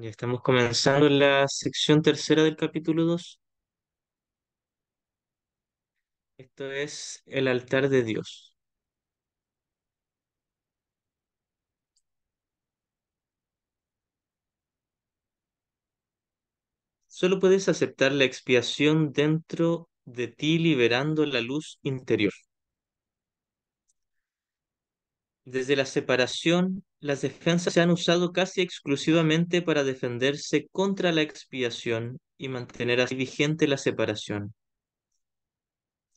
Ya estamos comenzando la sección tercera del capítulo 2. Esto es el altar de Dios. Solo puedes aceptar la expiación dentro de ti liberando la luz interior. Desde la separación, las defensas se han usado casi exclusivamente para defenderse contra la expiación y mantener así vigente la separación.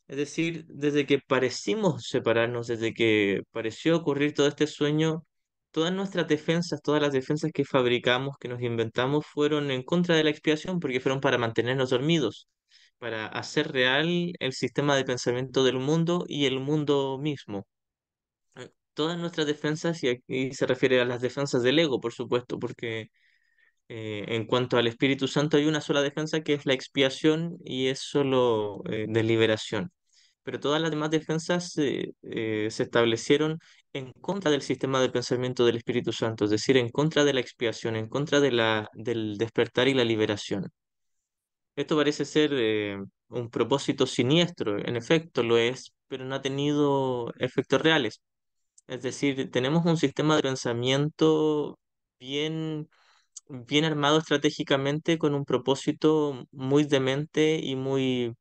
Es decir, desde que parecimos separarnos, desde que pareció ocurrir todo este sueño, todas nuestras defensas, todas las defensas que fabricamos, que nos inventamos, fueron en contra de la expiación porque fueron para mantenernos dormidos, para hacer real el sistema de pensamiento del mundo y el mundo mismo. Todas nuestras defensas, y aquí se refiere a las defensas del ego, por supuesto, porque en cuanto al Espíritu Santo hay una sola defensa que es la expiación y es solo de liberación, pero todas las demás defensas se establecieron en contra del sistema de pensamiento del Espíritu Santo, es decir, en contra de la expiación, en contra del despertar y la liberación. Esto parece ser un propósito siniestro, en efecto lo es, pero no ha tenido efectos reales. Es decir, tenemos un sistema de pensamiento bien, bien armado estratégicamente con un propósito muy demente y muy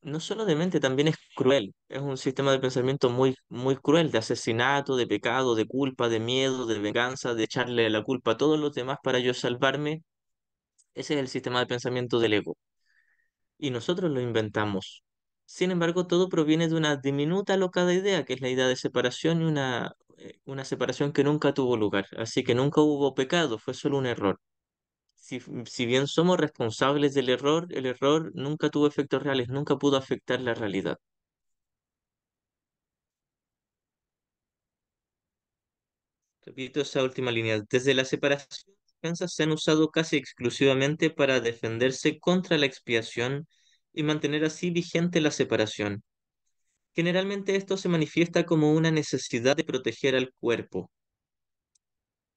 no solo demente, también es cruel. Es un sistema de pensamiento muy, muy cruel, de asesinato, de pecado, de culpa, de miedo, de venganza, de echarle la culpa a todos los demás para yo salvarme. Ese es el sistema de pensamiento del ego. Y nosotros lo inventamos. Sin embargo, todo proviene de una diminuta locada idea, que es la idea de separación y una separación que nunca tuvo lugar. Así que nunca hubo pecado, fue solo un error. Si bien somos responsables del error, el error nunca tuvo efectos reales, nunca pudo afectar la realidad. Repito esa última línea. Desde la separación, las defensas se han usado casi exclusivamente para defenderse contra la expiación y mantener así vigente la separación. Generalmente esto se manifiesta como una necesidad de proteger al cuerpo.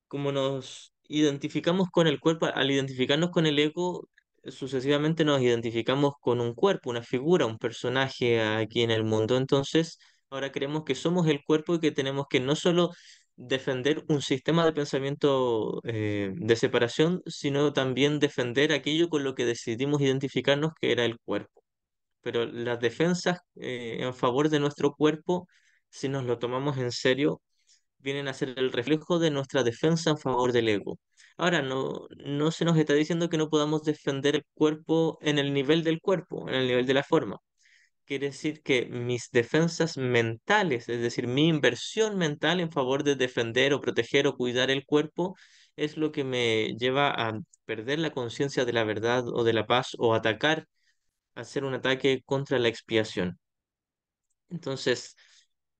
Como nos identificamos con el cuerpo, al identificarnos con el ego, sucesivamente nos identificamos con un cuerpo, una figura, un personaje aquí en el mundo. Entonces, ahora creemos que somos el cuerpo y que tenemos que no solo defender un sistema de pensamiento de separación, sino también defender aquello con lo que decidimos identificarnos, que era el cuerpo. Pero las defensas en favor de nuestro cuerpo, si nos lo tomamos en serio, vienen a ser el reflejo de nuestra defensa en favor del ego. Ahora, no se nos está diciendo que no podamos defender el cuerpo en el nivel del cuerpo, en el nivel de la forma. Quiere decir que mis defensas mentales, es decir, mi inversión mental en favor de defender o proteger o cuidar el cuerpo, es lo que me lleva a perder la conciencia de la verdad o de la paz o atacar, hacer un ataque contra la expiación. Entonces,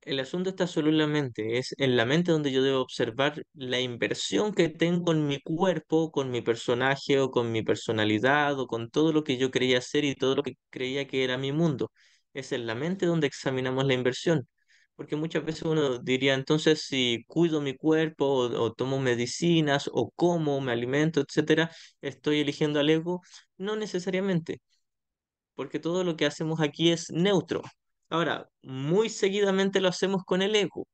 el asunto está solo en la mente, es en la mente donde yo debo observar la inversión que tengo en mi cuerpo, con mi personaje o con mi personalidad o con todo lo que yo creía ser y todo lo que creía que era mi mundo. Es en la mente donde examinamos la inversión. Porque muchas veces uno diría, entonces, si cuido mi cuerpo o tomo medicinas o como, me alimento, etcétera, ¿estoy eligiendo al ego? No necesariamente, porque todo lo que hacemos aquí es neutro. Ahora, muy seguidamente lo hacemos con el ego,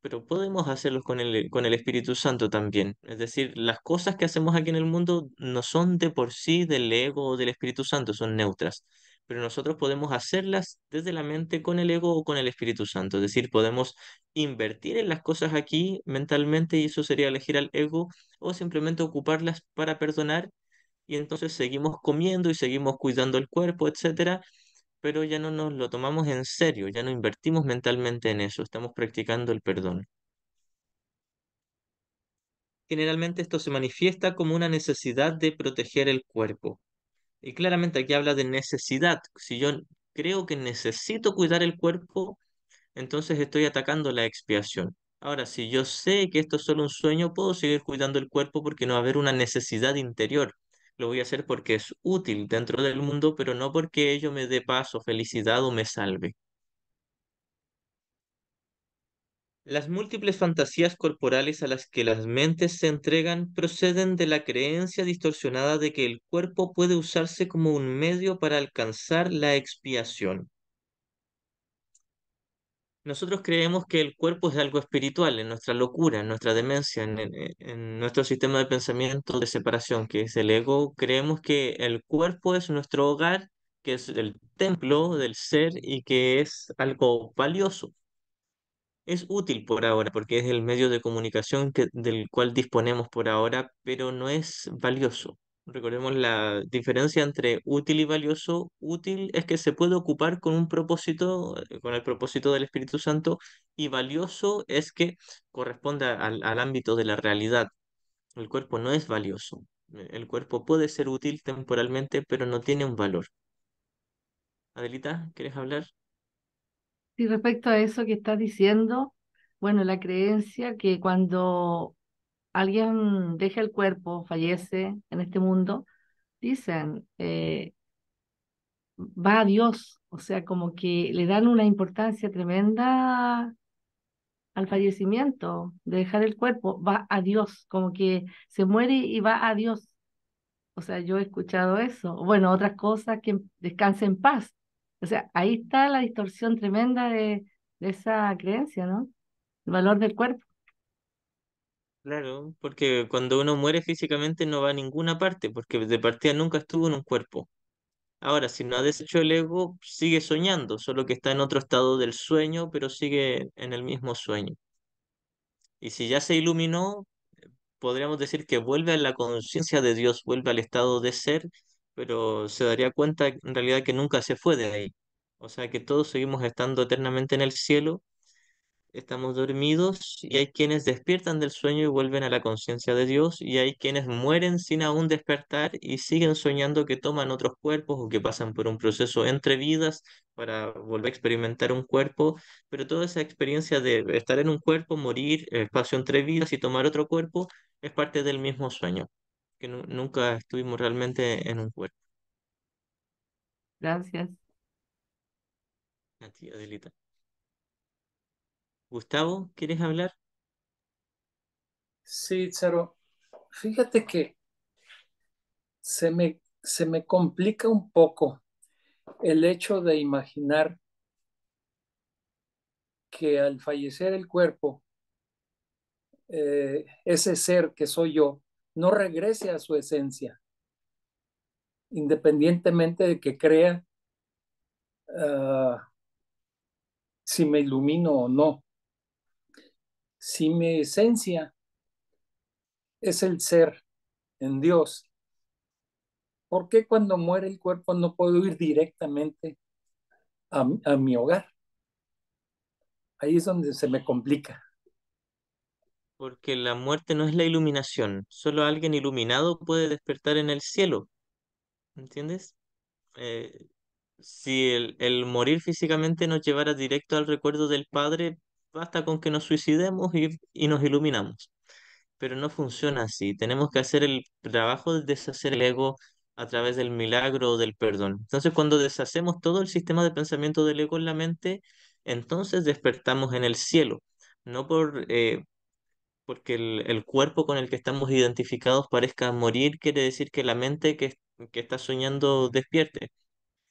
pero podemos hacerlo con el Espíritu Santo también. Es decir, las cosas que hacemos aquí en el mundo no son de por sí del ego o del Espíritu Santo, son neutras. Pero nosotros podemos hacerlas desde la mente con el ego o con el Espíritu Santo. Es decir, podemos invertir en las cosas aquí mentalmente y eso sería elegir al ego o simplemente ocuparlas para perdonar y entonces seguimos comiendo y seguimos cuidando el cuerpo, etcétera, pero ya no nos lo tomamos en serio, ya no invertimos mentalmente en eso, estamos practicando el perdón. Generalmente esto se manifiesta como una necesidad de proteger el cuerpo. Y claramente aquí habla de necesidad. Si yo creo que necesito cuidar el cuerpo, entonces estoy atacando la expiación. Ahora, si yo sé que esto es solo un sueño, puedo seguir cuidando el cuerpo porque no va a haber una necesidad interior. Lo voy a hacer porque es útil dentro del mundo, pero no porque ello me dé paz o felicidad o me salve. Las múltiples fantasías corporales a las que las mentes se entregan proceden de la creencia distorsionada de que el cuerpo puede usarse como un medio para alcanzar la expiación. Nosotros creemos que el cuerpo es algo espiritual, en nuestra locura, en nuestra demencia, en nuestro sistema de pensamiento de separación, que es el ego. Creemos que el cuerpo es nuestro hogar, que es el templo del ser y que es algo valioso. Es útil por ahora porque es el medio de comunicación del cual disponemos por ahora, pero no es valioso. Recordemos la diferencia entre útil y valioso. Útil es que se puede ocupar con un propósito, con el propósito del Espíritu Santo, y valioso es que corresponde al ámbito de la realidad. El cuerpo no es valioso. El cuerpo puede ser útil temporalmente, pero no tiene un valor. Adelita, ¿quieres hablar? Y respecto a eso que estás diciendo, bueno, la creencia que cuando alguien deja el cuerpo, fallece en este mundo, dicen, va a Dios, o sea, como que le dan una importancia tremenda al fallecimiento, de dejar el cuerpo, va a Dios, como que se muere y va a Dios. O sea, yo he escuchado eso. Bueno, otras cosas que descanse en paz. O sea, ahí está la distorsión tremenda de esa creencia, ¿no? El valor del cuerpo. Claro, porque cuando uno muere físicamente no va a ninguna parte, porque de partida nunca estuvo en un cuerpo. Ahora, si no ha deshecho el ego, sigue soñando, solo que está en otro estado del sueño, pero sigue en el mismo sueño. Y si ya se iluminó, podríamos decir que vuelve a la conciencia de Dios, vuelve al estado de ser, pero se daría cuenta en realidad que nunca se fue de ahí. O sea que todos seguimos estando eternamente en el cielo. Estamos dormidos y hay quienes despiertan del sueño y vuelven a la conciencia de Dios y hay quienes mueren sin aún despertar y siguen soñando que toman otros cuerpos o que pasan por un proceso entre vidas para volver a experimentar un cuerpo, pero toda esa experiencia de estar en un cuerpo, morir, espacio entre vidas y tomar otro cuerpo es parte del mismo sueño, que nunca estuvimos realmente en un cuerpo. Gracias. A ti, Adelita. Gustavo, ¿quieres hablar? Sí, Charo, fíjate que se me complica un poco el hecho de imaginar que al fallecer el cuerpo, ese ser que soy yo no regrese a su esencia, independientemente de que crea uh, si me ilumino o no. Si mi esencia es el ser en Dios, ¿por qué cuando muere el cuerpo no puedo ir directamente a mi hogar? Ahí es donde se me complica. Porque la muerte no es la iluminación, solo alguien iluminado puede despertar en el cielo, ¿entiendes? Eh, si el morir físicamente nos llevara directo al recuerdo del Padre, basta con que nos suicidemos y nos iluminamos. Pero no funciona así, tenemos que hacer el trabajo de deshacer el ego a través del milagro o del perdón. Entonces, cuando deshacemos todo el sistema de pensamiento del ego en la mente, entonces despertamos en el cielo, no porque el cuerpo con el que estamos identificados parezca morir, quiere decir que la mente que está soñando despierte.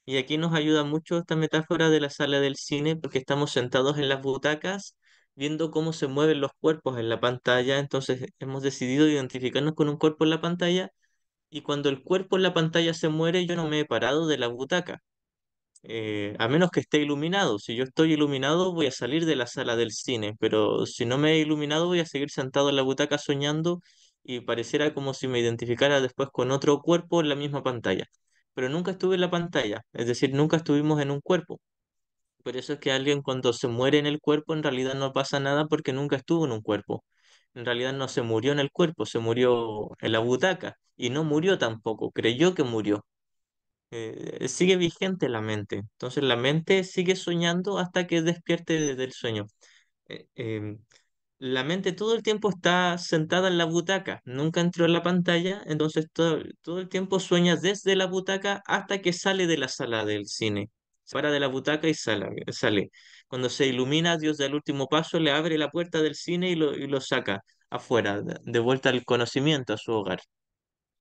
Y aquí nos ayuda mucho esta metáfora de la sala del cine, porque estamos sentados en las butacas viendo cómo se mueven los cuerpos en la pantalla, entonces hemos decidido identificarnos con un cuerpo en la pantalla, y cuando el cuerpo en la pantalla se muere, yo no me he parado de la butaca, a menos que esté iluminado. Si yo estoy iluminado, voy a salir de la sala del cine, pero si no me he iluminado, voy a seguir sentado en la butaca soñando y pareciera como si me identificara después con otro cuerpo en la misma pantalla. Pero nunca estuve en la pantalla, es decir, nunca estuvimos en un cuerpo. Por eso es que alguien cuando se muere en el cuerpo, en realidad no pasa nada porque nunca estuvo en un cuerpo. En realidad no se murió en el cuerpo, se murió en la butaca y no murió tampoco, creyó que murió. Sigue vigente la mente. Entonces la mente sigue soñando hasta que despierte del sueño. Eh, em, la mente todo el tiempo está sentada en la butaca, nunca entró en la pantalla, entonces todo el tiempo sueña desde la butaca hasta que sale de la sala del cine. Se para de la butaca y sale. Cuando se ilumina, Dios da el último paso, le abre la puerta del cine y lo saca afuera, de vuelta al conocimiento, a su hogar.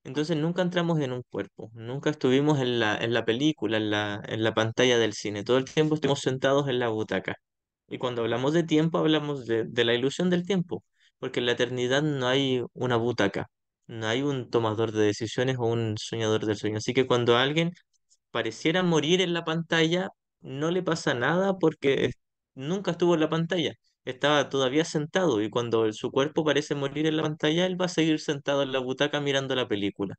Entonces nunca entramos en un cuerpo, nunca estuvimos en la película, en la pantalla del cine, todo el tiempo estuvimos sentados en la butaca. Y cuando hablamos de tiempo, hablamos de la ilusión del tiempo, porque en la eternidad no hay una butaca, no hay un tomador de decisiones o un soñador del sueño. Así que cuando alguien pareciera morir en la pantalla, no le pasa nada porque nunca estuvo en la pantalla. Estaba todavía sentado y cuando su cuerpo parece morir en la pantalla, él va a seguir sentado en la butaca mirando la película.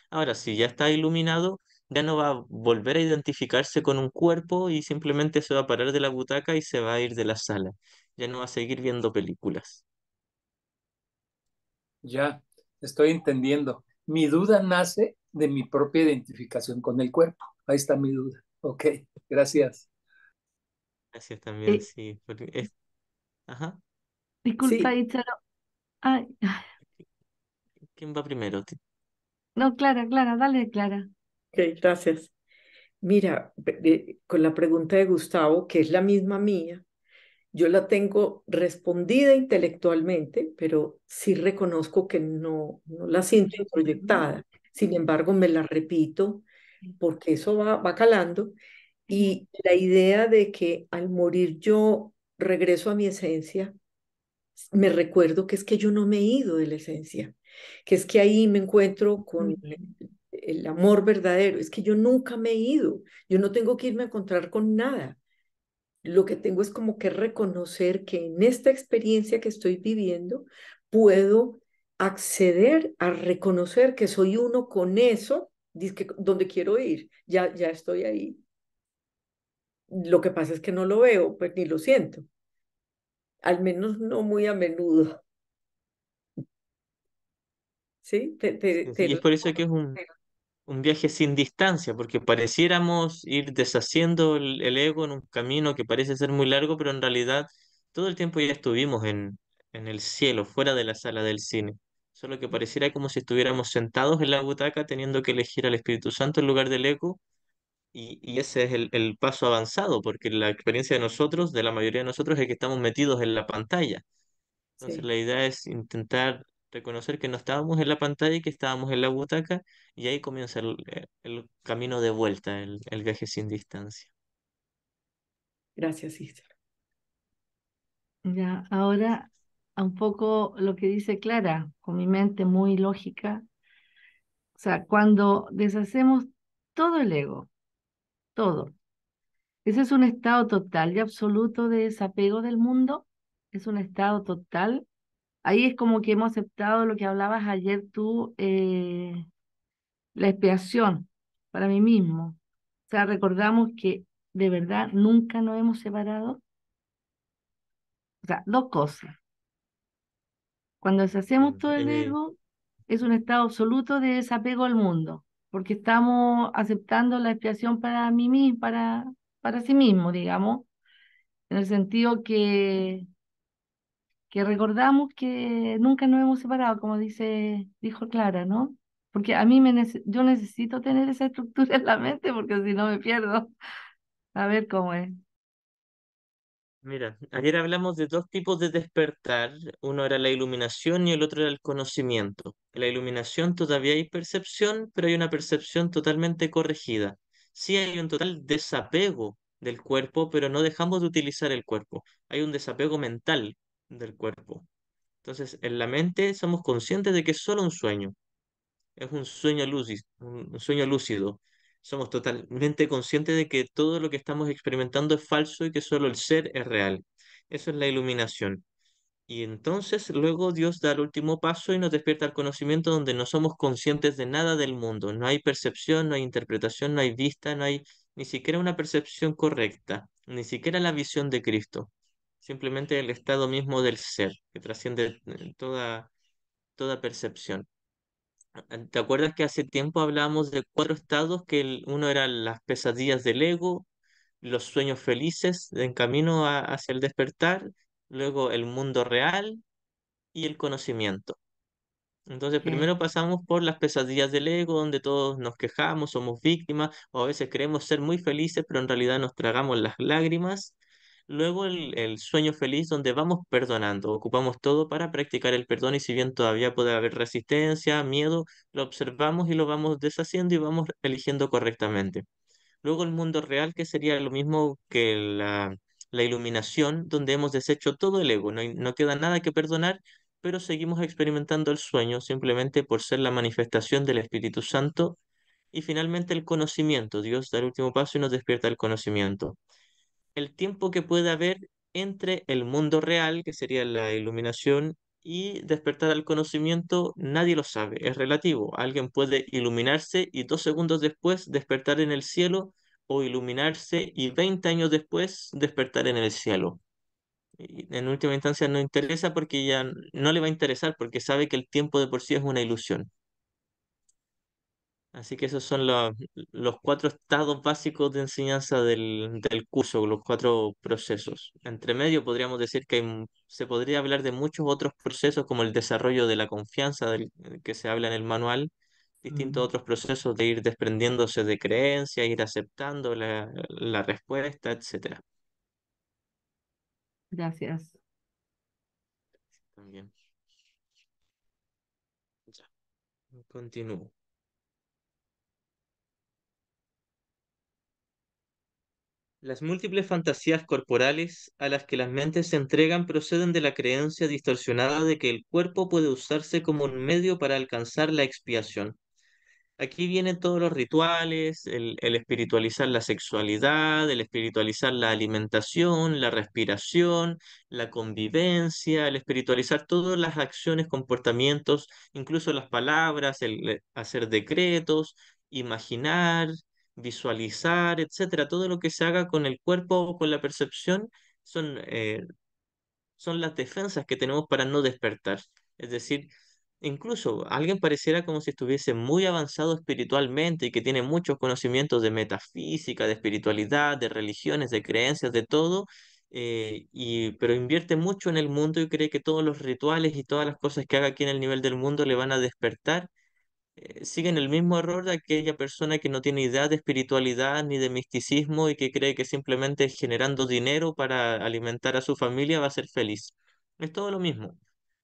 Ahora, si ya está iluminado, ya no va a volver a identificarse con un cuerpo y simplemente se va a parar de la butaca y se va a ir de la sala. Ya no va a seguir viendo películas. Ya, estoy entendiendo. Mi duda nace de mi propia identificación con el cuerpo. Ahí está mi duda. Ok, gracias. Gracias también, Eh, sí. Ajá. disculpa, Sí, Icharo. Ay, ¿Quién va primero? no, Clara, Clara, dale, Clara. ok, gracias. Mira, con la pregunta de Gustavo, que es la misma mía, yo la tengo respondida intelectualmente, pero sí reconozco que no la siento introyectada. Sin embargo, me la repito porque eso va calando. Y la idea de que al morir yo regreso a mi esencia, me recuerdo que es que yo no me he ido de la esencia, que es que ahí me encuentro con el amor verdadero, es que yo nunca me he ido, yo no tengo que irme a encontrar con nada. Lo que tengo es como que reconocer que en esta experiencia que estoy viviendo puedo acceder a reconocer que soy uno con eso, dizque donde quiero ir, ya estoy ahí. Lo que pasa es que no lo veo, pues ni lo siento, al menos no muy a menudo, ¿sí? Sí, y es por eso que es un viaje sin distancia, porque pareciéramos ir deshaciendo el ego en un camino que parece ser muy largo, pero en realidad todo el tiempo ya estuvimos en el cielo, fuera de la sala del cine. Solo que pareciera como si estuviéramos sentados en la butaca teniendo que elegir al Espíritu Santo en lugar del ego, y ese es el paso avanzado, porque la experiencia de nosotros, de la mayoría de nosotros, es que estamos metidos en la pantalla. Entonces Sí. la idea es intentar reconocer que no estábamos en la pantalla y que estábamos en la butaca y ahí comienza el camino de vuelta, el viaje sin distancia. Gracias, Isa. Ya, ahora a un poco lo que dice Clara, con mi mente muy lógica. O sea, cuando deshacemos todo el ego, todo, ese es un estado total y absoluto de desapego del mundo, es un estado total. Ahí es como que hemos aceptado lo que hablabas ayer tú, la expiación para mí mismo. O sea, recordamos que de verdad nunca nos hemos separado. O sea, dos cosas. Cuando deshacemos Mm, todo el ego, es un estado absoluto de desapego al mundo, porque estamos aceptando la expiación para mí mismo, para sí mismo, digamos, en el sentido que recordamos que nunca nos hemos separado, como dijo Clara, ¿no? Porque a mí yo necesito tener esa estructura en la mente, porque si no me pierdo. A ver cómo es. Mira, ayer hablamos de dos tipos de despertar. Uno era la iluminación y el otro era el conocimiento. En la iluminación todavía hay percepción, pero hay una percepción totalmente corregida. Sí hay un total desapego del cuerpo, pero no dejamos de utilizar el cuerpo. Hay un desapego mental del cuerpo. Entonces, en la mente somos conscientes de que es solo un sueño. Es un sueño lúcido, un sueño lúcido. Somos totalmente conscientes de que todo lo que estamos experimentando es falso y que solo el ser es real. Eso es la iluminación. Y entonces luego Dios da el último paso y nos despierta al conocimiento donde no somos conscientes de nada del mundo. No hay percepción, no hay interpretación, no hay vista, no hay ni siquiera una percepción correcta, ni siquiera la visión de Cristo. Simplemente el estado mismo del ser, que trasciende toda percepción. ¿Te acuerdas que hace tiempo hablábamos de cuatro estados? Que uno era las pesadillas del ego, los sueños felices en camino hacia el despertar, luego el mundo real y el conocimiento. Entonces, Que, primero pasamos por las pesadillas del ego, donde todos nos quejamos, somos víctimas, o a veces creemos ser muy felices, pero en realidad nos tragamos las lágrimas. Luego el sueño feliz donde vamos perdonando, ocupamos todo para practicar el perdón y si bien todavía puede haber resistencia, miedo, lo observamos y lo vamos deshaciendo y vamos eligiendo correctamente. Luego el mundo real, que sería lo mismo que la iluminación, donde hemos deshecho todo el ego, no queda nada que perdonar, pero seguimos experimentando el sueño simplemente por ser la manifestación del Espíritu Santo. Y finalmente el conocimiento. Dios da el último paso y nos despierta el conocimiento. El tiempo que puede haber entre el mundo real, que sería la iluminación, y despertar al conocimiento, nadie lo sabe, es relativo. Alguien puede iluminarse y 2 segundos después despertar en el cielo, o iluminarse y 20 años después despertar en el cielo. Y en última instancia no interesa porque ya no le va a interesar porque sabe que el tiempo de por sí es una ilusión. Así que esos son los 4 estados básicos de enseñanza del curso, los 4 procesos. Entre medio podríamos decir que se podría hablar de muchos otros procesos como el desarrollo de la confianza que se habla en el manual, distintos Mm, otros procesos de ir desprendiéndose de creencias, ir aceptando la respuesta, etcétera. gracias. También. Ya, continúo. Las múltiples fantasías corporales a las que las mentes se entregan proceden de la creencia distorsionada de que el cuerpo puede usarse como un medio para alcanzar la expiación. Aquí vienen todos los rituales, el espiritualizar la sexualidad, el espiritualizar la alimentación, la respiración, la convivencia, el espiritualizar todas las acciones, comportamientos, incluso las palabras, el hacer decretos, imaginar, visualizar, etcétera. Todo lo que se haga con el cuerpo o con la percepción son son las defensas que tenemos para no despertar. Es decir, incluso alguien pareciera como si estuviese muy avanzado espiritualmente y que tiene muchos conocimientos de metafísica, de espiritualidad, de religiones, de creencias, de todo, pero invierte mucho en el mundo y cree que todos los rituales y todas las cosas que haga aquí en el nivel del mundo le van a despertar. Siguen el mismo error de aquella persona que no tiene idea de espiritualidad ni de misticismo y que cree que simplemente generando dinero para alimentar a su familia va a ser feliz. Es todo lo mismo.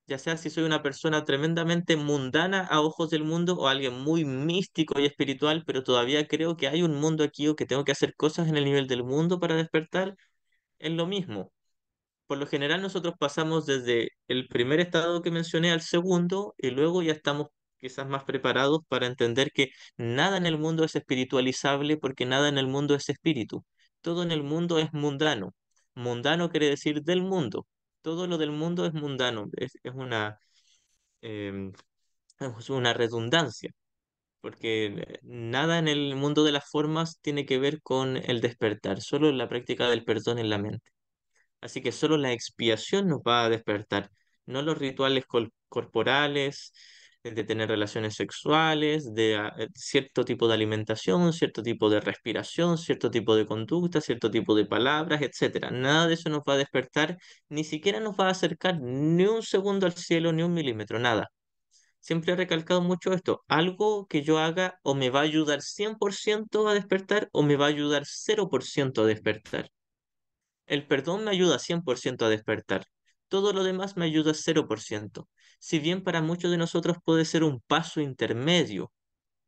Ya sea si soy una persona tremendamente mundana a ojos del mundo o alguien muy místico y espiritual, pero todavía creo que hay un mundo aquí o que tengo que hacer cosas en el nivel del mundo para despertar, es lo mismo. Por lo general nosotros pasamos desde el primer estado que mencioné al segundo y luego ya estamos quizás más preparados para entender que nada en el mundo es espiritualizable porque nada en el mundo es espíritu. Todo en el mundo es mundano. Mundano quiere decir del mundo. Todo lo del mundo es mundano. Em, es una redundancia porque nada en el mundo de las formas tiene que ver con el despertar, solo la práctica del perdón en la mente. Así que solo la expiación nos va a despertar, no los rituales corporales, de tener relaciones sexuales, de cierto tipo de alimentación, cierto tipo de respiración, cierto tipo de conducta, cierto tipo de palabras, etcétera. Nada de eso nos va a despertar, ni siquiera nos va a acercar ni un segundo al cielo, ni un milímetro, nada. Siempre he recalcado mucho esto. Algo que yo haga o me va a ayudar 100% a despertar o me va a ayudar 0% a despertar. El perdón me ayuda 100% a despertar. Todo lo demás me ayuda 0%. Si bien para muchos de nosotros puede ser un paso intermedio,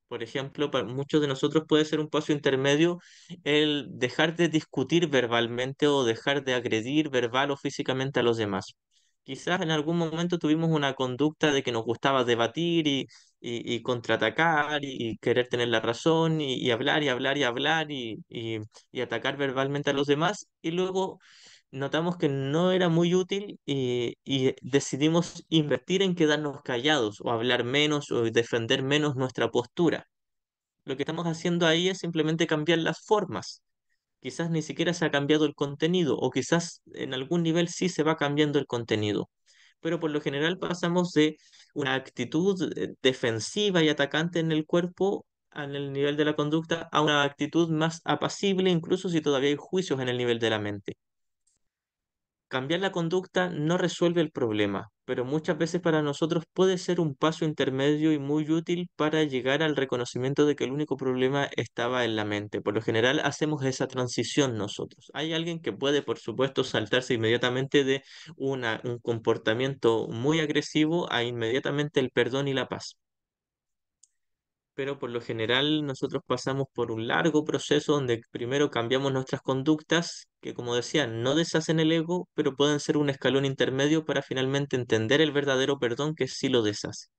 por ejemplo, para muchos de nosotros puede ser un paso intermedio el dejar de discutir verbalmente o dejar de agredir verbal o físicamente a los demás. Quizás en algún momento tuvimos una conducta de que nos gustaba debatir y contraatacar y querer tener la razón y hablar y hablar y hablar y atacar verbalmente a los demás y luego notamos que no era muy útil y decidimos invertir en quedarnos callados o hablar menos o defender menos nuestra postura. Lo que estamos haciendo ahí es simplemente cambiar las formas. Quizás ni siquiera se ha cambiado el contenido o quizás en algún nivel sí se va cambiando el contenido. Pero por lo general pasamos de una actitud defensiva y atacante en el cuerpo en el nivel de la conducta a una actitud más apacible, incluso si todavía hay juicios en el nivel de la mente. cambiar la conducta no resuelve el problema, pero muchas veces para nosotros puede ser un paso intermedio y muy útil para llegar al reconocimiento de que el único problema estaba en la mente. Por lo general hacemos esa transición nosotros. Hay alguien que puede, por supuesto, saltarse inmediatamente de un comportamiento muy agresivo a inmediatamente el perdón y la paz, pero por lo general nosotros pasamos por un largo proceso donde primero cambiamos nuestras conductas, que como decía, no deshacen el ego, pero pueden ser un escalón intermedio para finalmente entender el verdadero perdón que sí lo deshace.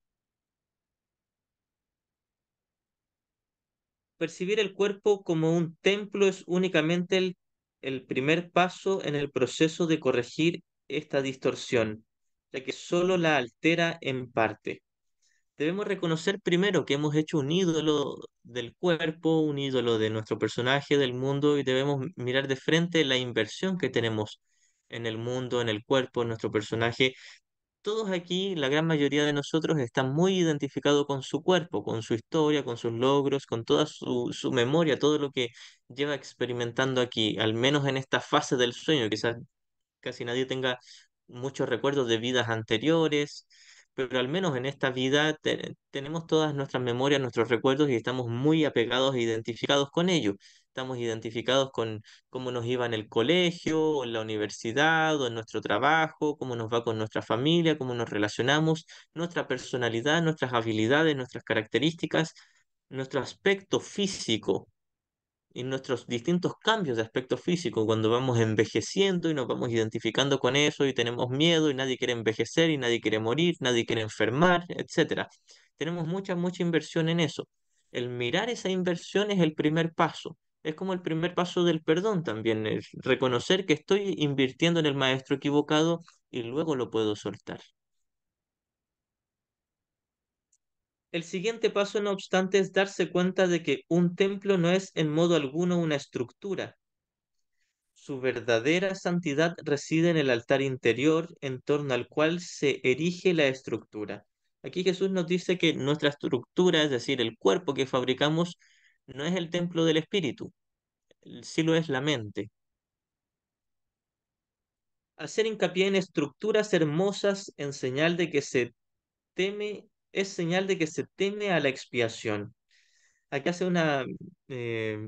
Percibir el cuerpo como un templo es únicamente el primer paso en el proceso de corregir esta distorsión, ya que solo la altera en parte. Debemos reconocer primero que hemos hecho un ídolo del cuerpo, un ídolo de nuestro personaje, del mundo, y debemos mirar de frente la inversión que tenemos en el mundo, en el cuerpo, en nuestro personaje. Todos aquí, la gran mayoría de nosotros, están muy identificados con su cuerpo, con su historia, con sus logros, con toda su memoria, todo lo que lleva experimentando aquí, al menos en esta fase del sueño. Quizás casi nadie tenga muchos recuerdos de vidas anteriores, pero al menos en esta vida tenemos todas nuestras memorias, nuestros recuerdos y estamos muy apegados e identificados con ellos. Estamos identificados con cómo nos iba en el colegio, o en la universidad, o en nuestro trabajo, cómo nos va con nuestra familia, cómo nos relacionamos, nuestra personalidad, nuestras habilidades, nuestras características, nuestro aspecto físico y nuestros distintos cambios de aspecto físico, cuando vamos envejeciendo y nos vamos identificando con eso y tenemos miedo y nadie quiere envejecer y nadie quiere morir, nadie quiere enfermar, etcétera. Tenemos mucha inversión en eso. El mirar esa inversión es el primer paso. Es como el primer paso del perdón también, es reconocer que estoy invirtiendo en el maestro equivocado y luego lo puedo soltar. El siguiente paso, no obstante, es darse cuenta de que un templo no es en modo alguno una estructura. Su verdadera santidad reside en el altar interior en torno al cual se erige la estructura. Aquí Jesús nos dice que nuestra estructura, es decir, el cuerpo que fabricamos, no es el templo del espíritu, sí lo es la mente. Hacer hincapié en estructuras hermosas en señal de que se teme, es señal de que se teme a la expiación. Aquí hace eh,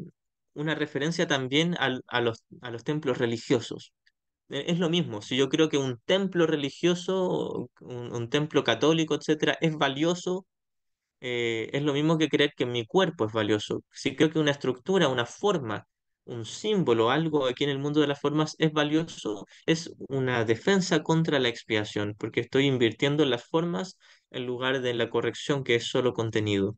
una referencia también a los templos religiosos. Es lo mismo, si yo creo que un templo religioso, un templo católico, etcétera, es valioso, es lo mismo que creer que mi cuerpo es valioso. Si creo que una estructura, una forma, un símbolo, algo aquí en el mundo de las formas es valioso, es una defensa contra la expiación, porque estoy invirtiendo en las formas en lugar de la corrección que es solo contenido.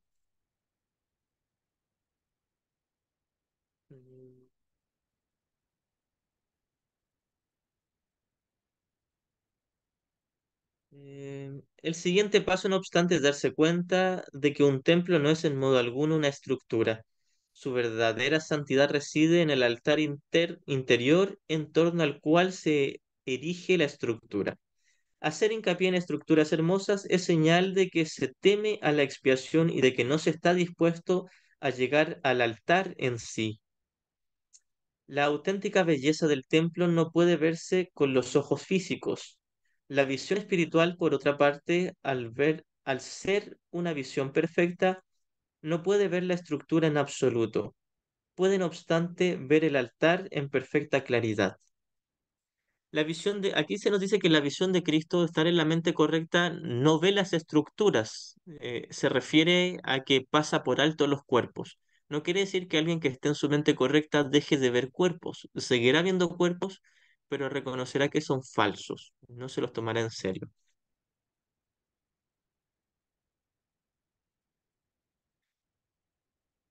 El siguiente paso, no obstante, es darse cuenta de que un templo no es en modo alguno una estructura. Su verdadera santidad reside en el altar interior en torno al cual se erige la estructura. Hacer hincapié en estructuras hermosas es señal de que se teme a la expiación y de que no se está dispuesto a llegar al altar en sí. La auténtica belleza del templo no puede verse con los ojos físicos. La visión espiritual, por otra parte, al ser una visión perfecta, no puede ver la estructura en absoluto. Puede, no obstante, ver el altar en perfecta claridad. Aquí se nos dice que la visión de Cristo, estar en la mente correcta, no ve las estructuras. Se refiere a que pasa por alto los cuerpos. No quiere decir que alguien que esté en su mente correcta deje de ver cuerpos. Seguirá viendo cuerpos, pero reconocerá que son falsos. No se los tomará en serio.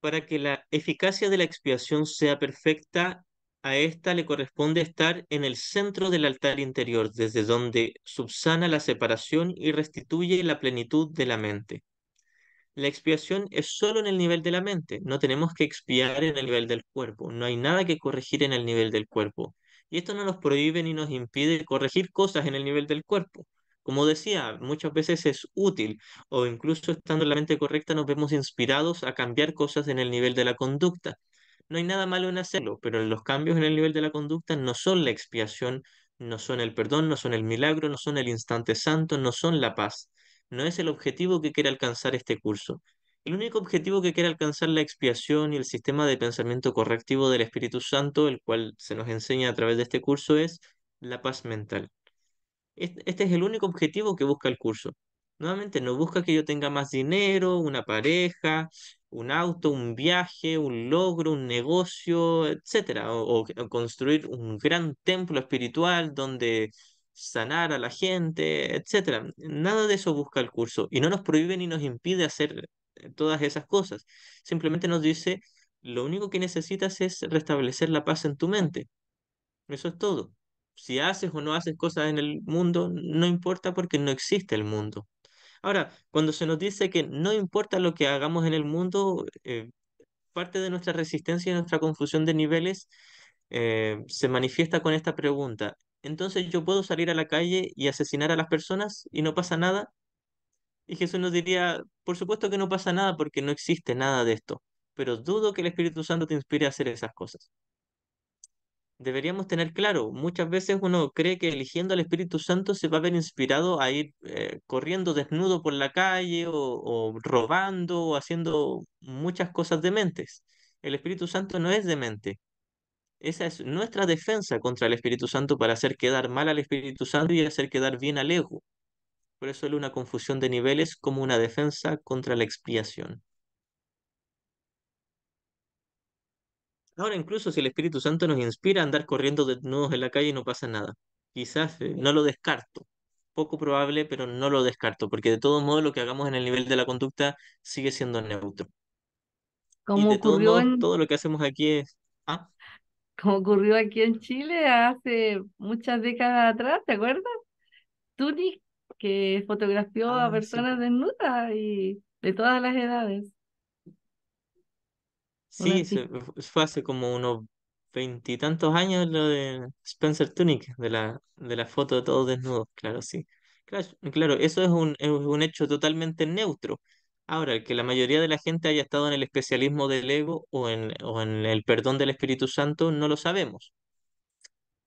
Para que la eficacia de la expiación sea perfecta, a ésta le corresponde estar en el centro del altar interior, desde donde subsana la separación y restituye la plenitud de la mente. La expiación es solo en el nivel de la mente, no tenemos que expiar en el nivel del cuerpo, no hay nada que corregir en el nivel del cuerpo. Y esto no nos prohíbe ni nos impide corregir cosas en el nivel del cuerpo. Como decía, muchas veces es útil o incluso estando en la mente correcta nos vemos inspirados a cambiar cosas en el nivel de la conducta. No hay nada malo en hacerlo, pero los cambios en el nivel de la conducta no son la expiación No son el perdón, no son el milagro, no son el instante santo, no son la paz. No es el objetivo que quiere alcanzar este curso. El único objetivo que quiere alcanzar la expiación y el sistema de pensamiento correctivo del Espíritu Santo, el cual se nos enseña a través de este curso, es la paz mental. Este es el único objetivo que busca el curso. Nuevamente, no busca que yo tenga más dinero, una pareja, un auto, un viaje, un logro, un negocio, etcétera, o construir un gran templo espiritual donde sanar a la gente, etcétera. Nada de eso busca el curso y no nos prohíbe ni nos impide hacer todas esas cosas. Simplemente nos dice, lo único que necesitas es restablecer la paz en tu mente. Eso es todo. Si haces o no haces cosas en el mundo, no importa porque no existe el mundo. Ahora, cuando se nos dice que no importa lo que hagamos en el mundo, parte de nuestra resistencia y nuestra confusión de niveles se manifiesta con esta pregunta. Entonces, ¿yo puedo salir a la calle y asesinar a las personas y no pasa nada? Y Jesús nos diría, por supuesto que no pasa nada porque no existe nada de esto, pero dudo que el Espíritu Santo te inspire a hacer esas cosas. Deberíamos tener claro, muchas veces uno cree que eligiendo al Espíritu Santo se va a ver inspirado a ir corriendo desnudo por la calle o robando o haciendo muchas cosas dementes. El Espíritu Santo no es demente. Esa es nuestra defensa contra el Espíritu Santo para hacer quedar mal al Espíritu Santo y hacer quedar bien al ego. Por eso es una confusión de niveles como una defensa contra la expiación. Ahora, incluso si el Espíritu Santo nos inspira a andar corriendo desnudos en la calle, no pasa nada. Quizás no lo descarto. Poco probable, pero no lo descarto, porque de todos modos lo que hagamos en el nivel de la conducta sigue siendo neutro. Y Como de todos ocurrió modos, en, todo lo que hacemos aquí es... Ah, como ocurrió aquí en Chile hace muchas décadas atrás, ¿te acuerdas? Tunic, que fotografió a sí. personas desnudas y de todas las edades, un Sí, artista. fue hace como unos veintitantos años lo de Spencer Tunick, de la foto de todos desnudos, claro, sí. Claro, claro, eso es un hecho totalmente neutro. Ahora, el que la mayoría de la gente haya estado en el especialismo del ego o en el perdón del Espíritu Santo, no lo sabemos,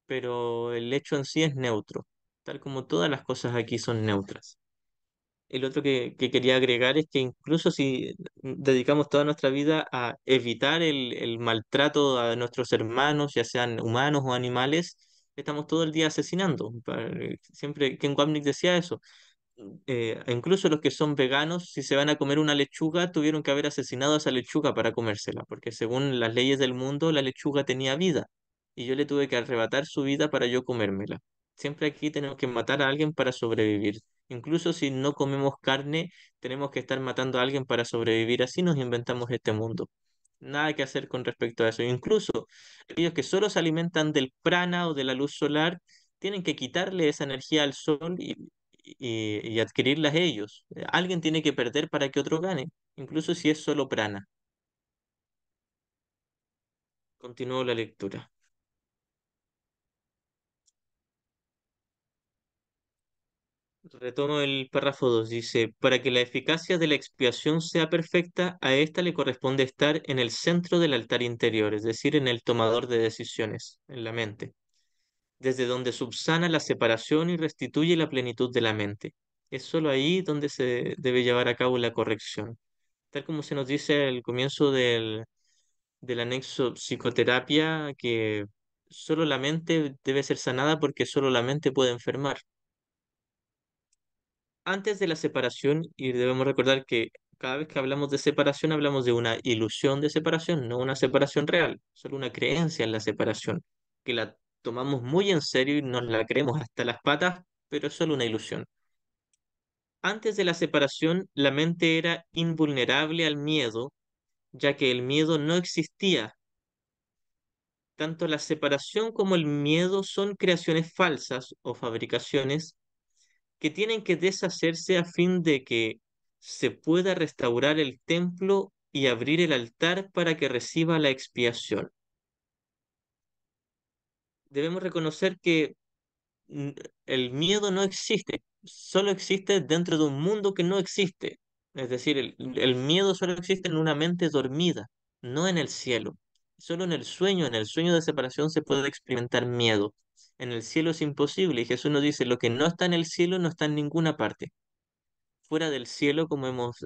pero el hecho en sí es neutro, tal como todas las cosas aquí son neutras. El otro que quería agregar es que incluso si dedicamos toda nuestra vida a evitar el maltrato a nuestros hermanos, ya sean humanos o animales, estamos todo el día asesinando. Siempre Ken Wapnick decía eso. Incluso los que son veganos, si se van a comer una lechuga, tuvieron que haber asesinado a esa lechuga para comérsela, porque según las leyes del mundo, la lechuga tenía vida y yo le tuve que arrebatar su vida para yo comérmela. Siempre aquí tenemos que matar a alguien para sobrevivir. Incluso si no comemos carne, tenemos que estar matando a alguien para sobrevivir. Así nos inventamos este mundo. Nada que hacer con respecto a eso. Incluso aquellos que solo se alimentan del prana o de la luz solar, tienen que quitarle esa energía al sol y adquirirlas ellos. Alguien tiene que perder para que otro gane, incluso si es solo prana. Continúo la lectura. Retomo el párrafo 2. Dice, para que la eficacia de la expiación sea perfecta, a ésta le corresponde estar en el centro del altar interior, es decir, en el tomador de decisiones, en la mente, desde donde subsana la separación y restituye la plenitud de la mente. Es solo ahí donde se debe llevar a cabo la corrección. Tal como se nos dice al comienzo del anexo psicoterapia, que solo la mente debe ser sanada porque solo la mente puede enfermar. Antes de la separación, y debemos recordar que cada vez que hablamos de separación, hablamos de una ilusión de separación, no una separación real, solo una creencia en la separación, que la tomamos muy en serio y nos la creemos hasta las patas, pero es solo una ilusión. Antes de la separación, la mente era invulnerable al miedo, ya que el miedo no existía. Tanto la separación como el miedo son creaciones falsas o fabricaciones que tienen que deshacerse a fin de que se pueda restaurar el templo y abrir el altar para que reciba la expiación. Debemos reconocer que mm, el miedo no existe, solo existe dentro de un mundo que no existe. Es decir, el miedo solo existe en una mente dormida, no en el cielo. Solo en el sueño de separación se puede experimentar miedo. En el cielo es imposible. Y Jesús nos dice, lo que no está en el cielo no está en ninguna parte. Fuera del cielo, como hemos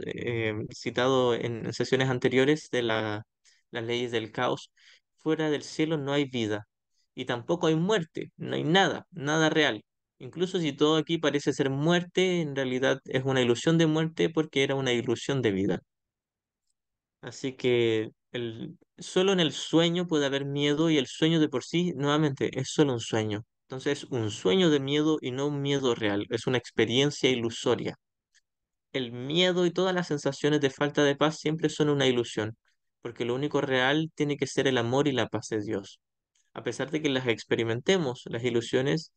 citado en sesiones anteriores de las leyes del caos, fuera del cielo no hay vida y tampoco hay muerte, no hay nada, nada real. Incluso si todo aquí parece ser muerte, en realidad es una ilusión de muerte porque era una ilusión de vida. Así que solo en el sueño puede haber miedo y el sueño de por sí, nuevamente, es solo un sueño. Entonces, un sueño de miedo y no un miedo real, es una experiencia ilusoria. El miedo y todas las sensaciones de falta de paz siempre son una ilusión, porque lo único real tiene que ser el amor y la paz de Dios. A pesar de que las experimentemos, las ilusiones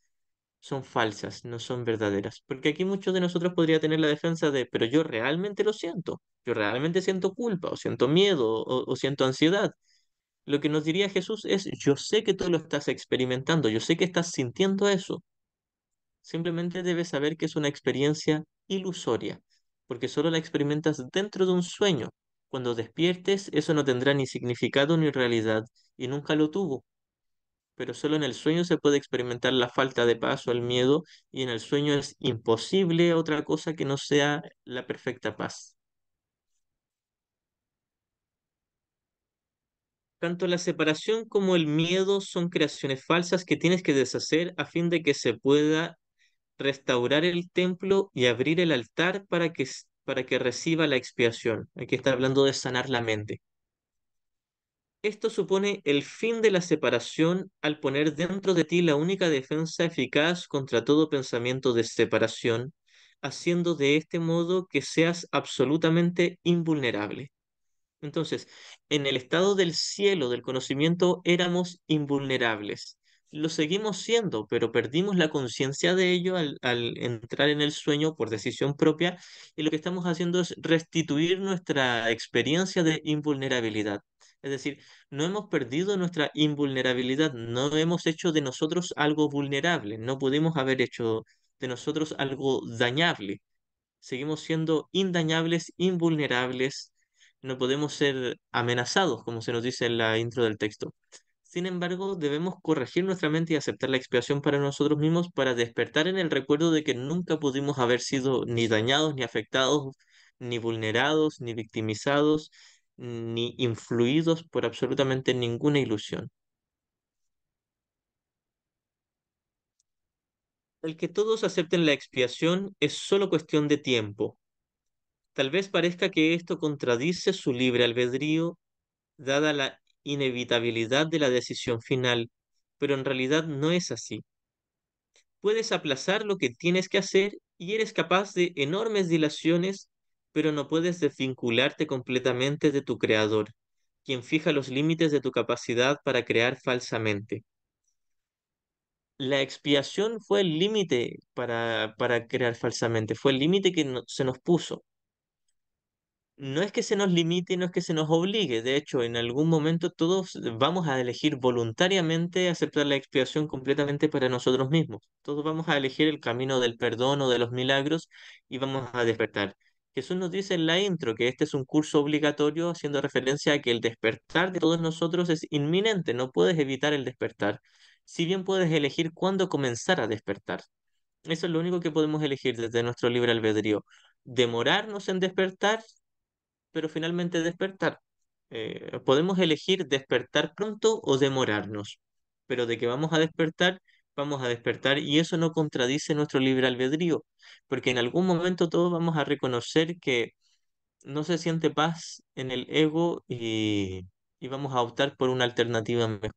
son falsas, no son verdaderas. Porque aquí muchos de nosotros podría tener la defensa de, pero yo realmente lo siento, yo realmente siento culpa, o siento miedo, o siento ansiedad. Lo que nos diría Jesús es, yo sé que tú lo estás experimentando, yo sé que estás sintiendo eso. Simplemente debes saber que es una experiencia ilusoria, porque solo la experimentas dentro de un sueño. Cuando despiertes, eso no tendrá ni significado ni realidad, y nunca lo tuvo. Pero solo en el sueño se puede experimentar la falta de paz o el miedo, y en el sueño es imposible otra cosa que no sea la perfecta paz. Tanto la separación como el miedo son creaciones falsas que tienes que deshacer a fin de que se pueda restaurar el templo y abrir el altar para que reciba la expiación. Aquí está hablando de sanar la mente. Esto supone el fin de la separación al poner dentro de ti la única defensa eficaz contra todo pensamiento de separación, haciendo de este modo que seas absolutamente invulnerable. Entonces, en el estado del cielo, del conocimiento, éramos invulnerables. Lo seguimos siendo, pero perdimos la conciencia de ello al entrar en el sueño por decisión propia, y lo que estamos haciendo es restituir nuestra experiencia de invulnerabilidad. Es decir, no hemos perdido nuestra invulnerabilidad, no hemos hecho de nosotros algo vulnerable, no pudimos haber hecho de nosotros algo dañable. Seguimos siendo indañables, invulnerables, no podemos ser amenazados, como se nos dice en la intro del texto. Sin embargo, debemos corregir nuestra mente y aceptar la expiación para nosotros mismos para despertar en el recuerdo de que nunca pudimos haber sido ni dañados, ni afectados, ni vulnerados, ni victimizados, ni influidos por absolutamente ninguna ilusión. El que todos acepten la expiación es solo cuestión de tiempo. Tal vez parezca que esto contradice su libre albedrío, dada la inevitabilidad de la decisión final, pero en realidad no es así. Puedes aplazar lo que tienes que hacer y eres capaz de enormes dilaciones, pero no puedes desvincularte completamente de tu creador, quien fija los límites de tu capacidad para crear falsamente. La expiación fue el límite para crear falsamente, fue el límite que se nos puso. No es que se nos limite, no es que se nos obligue. De hecho, en algún momento todos vamos a elegir voluntariamente aceptar la expiación completamente para nosotros mismos. Todos vamos a elegir el camino del perdón o de los milagros y vamos a despertar. Jesús nos dice en la intro que este es un curso obligatorio, haciendo referencia a que el despertar de todos nosotros es inminente, no puedes evitar el despertar. Si bien puedes elegir cuándo comenzar a despertar. Eso es lo único que podemos elegir desde nuestro libre albedrío. Demorarnos en despertar, pero finalmente despertar. Podemos elegir despertar pronto o demorarnos, pero de que vamos a despertar y eso no contradice nuestro libre albedrío, porque en algún momento todos vamos a reconocer que no se siente paz en el ego y vamos a optar por una alternativa mejor.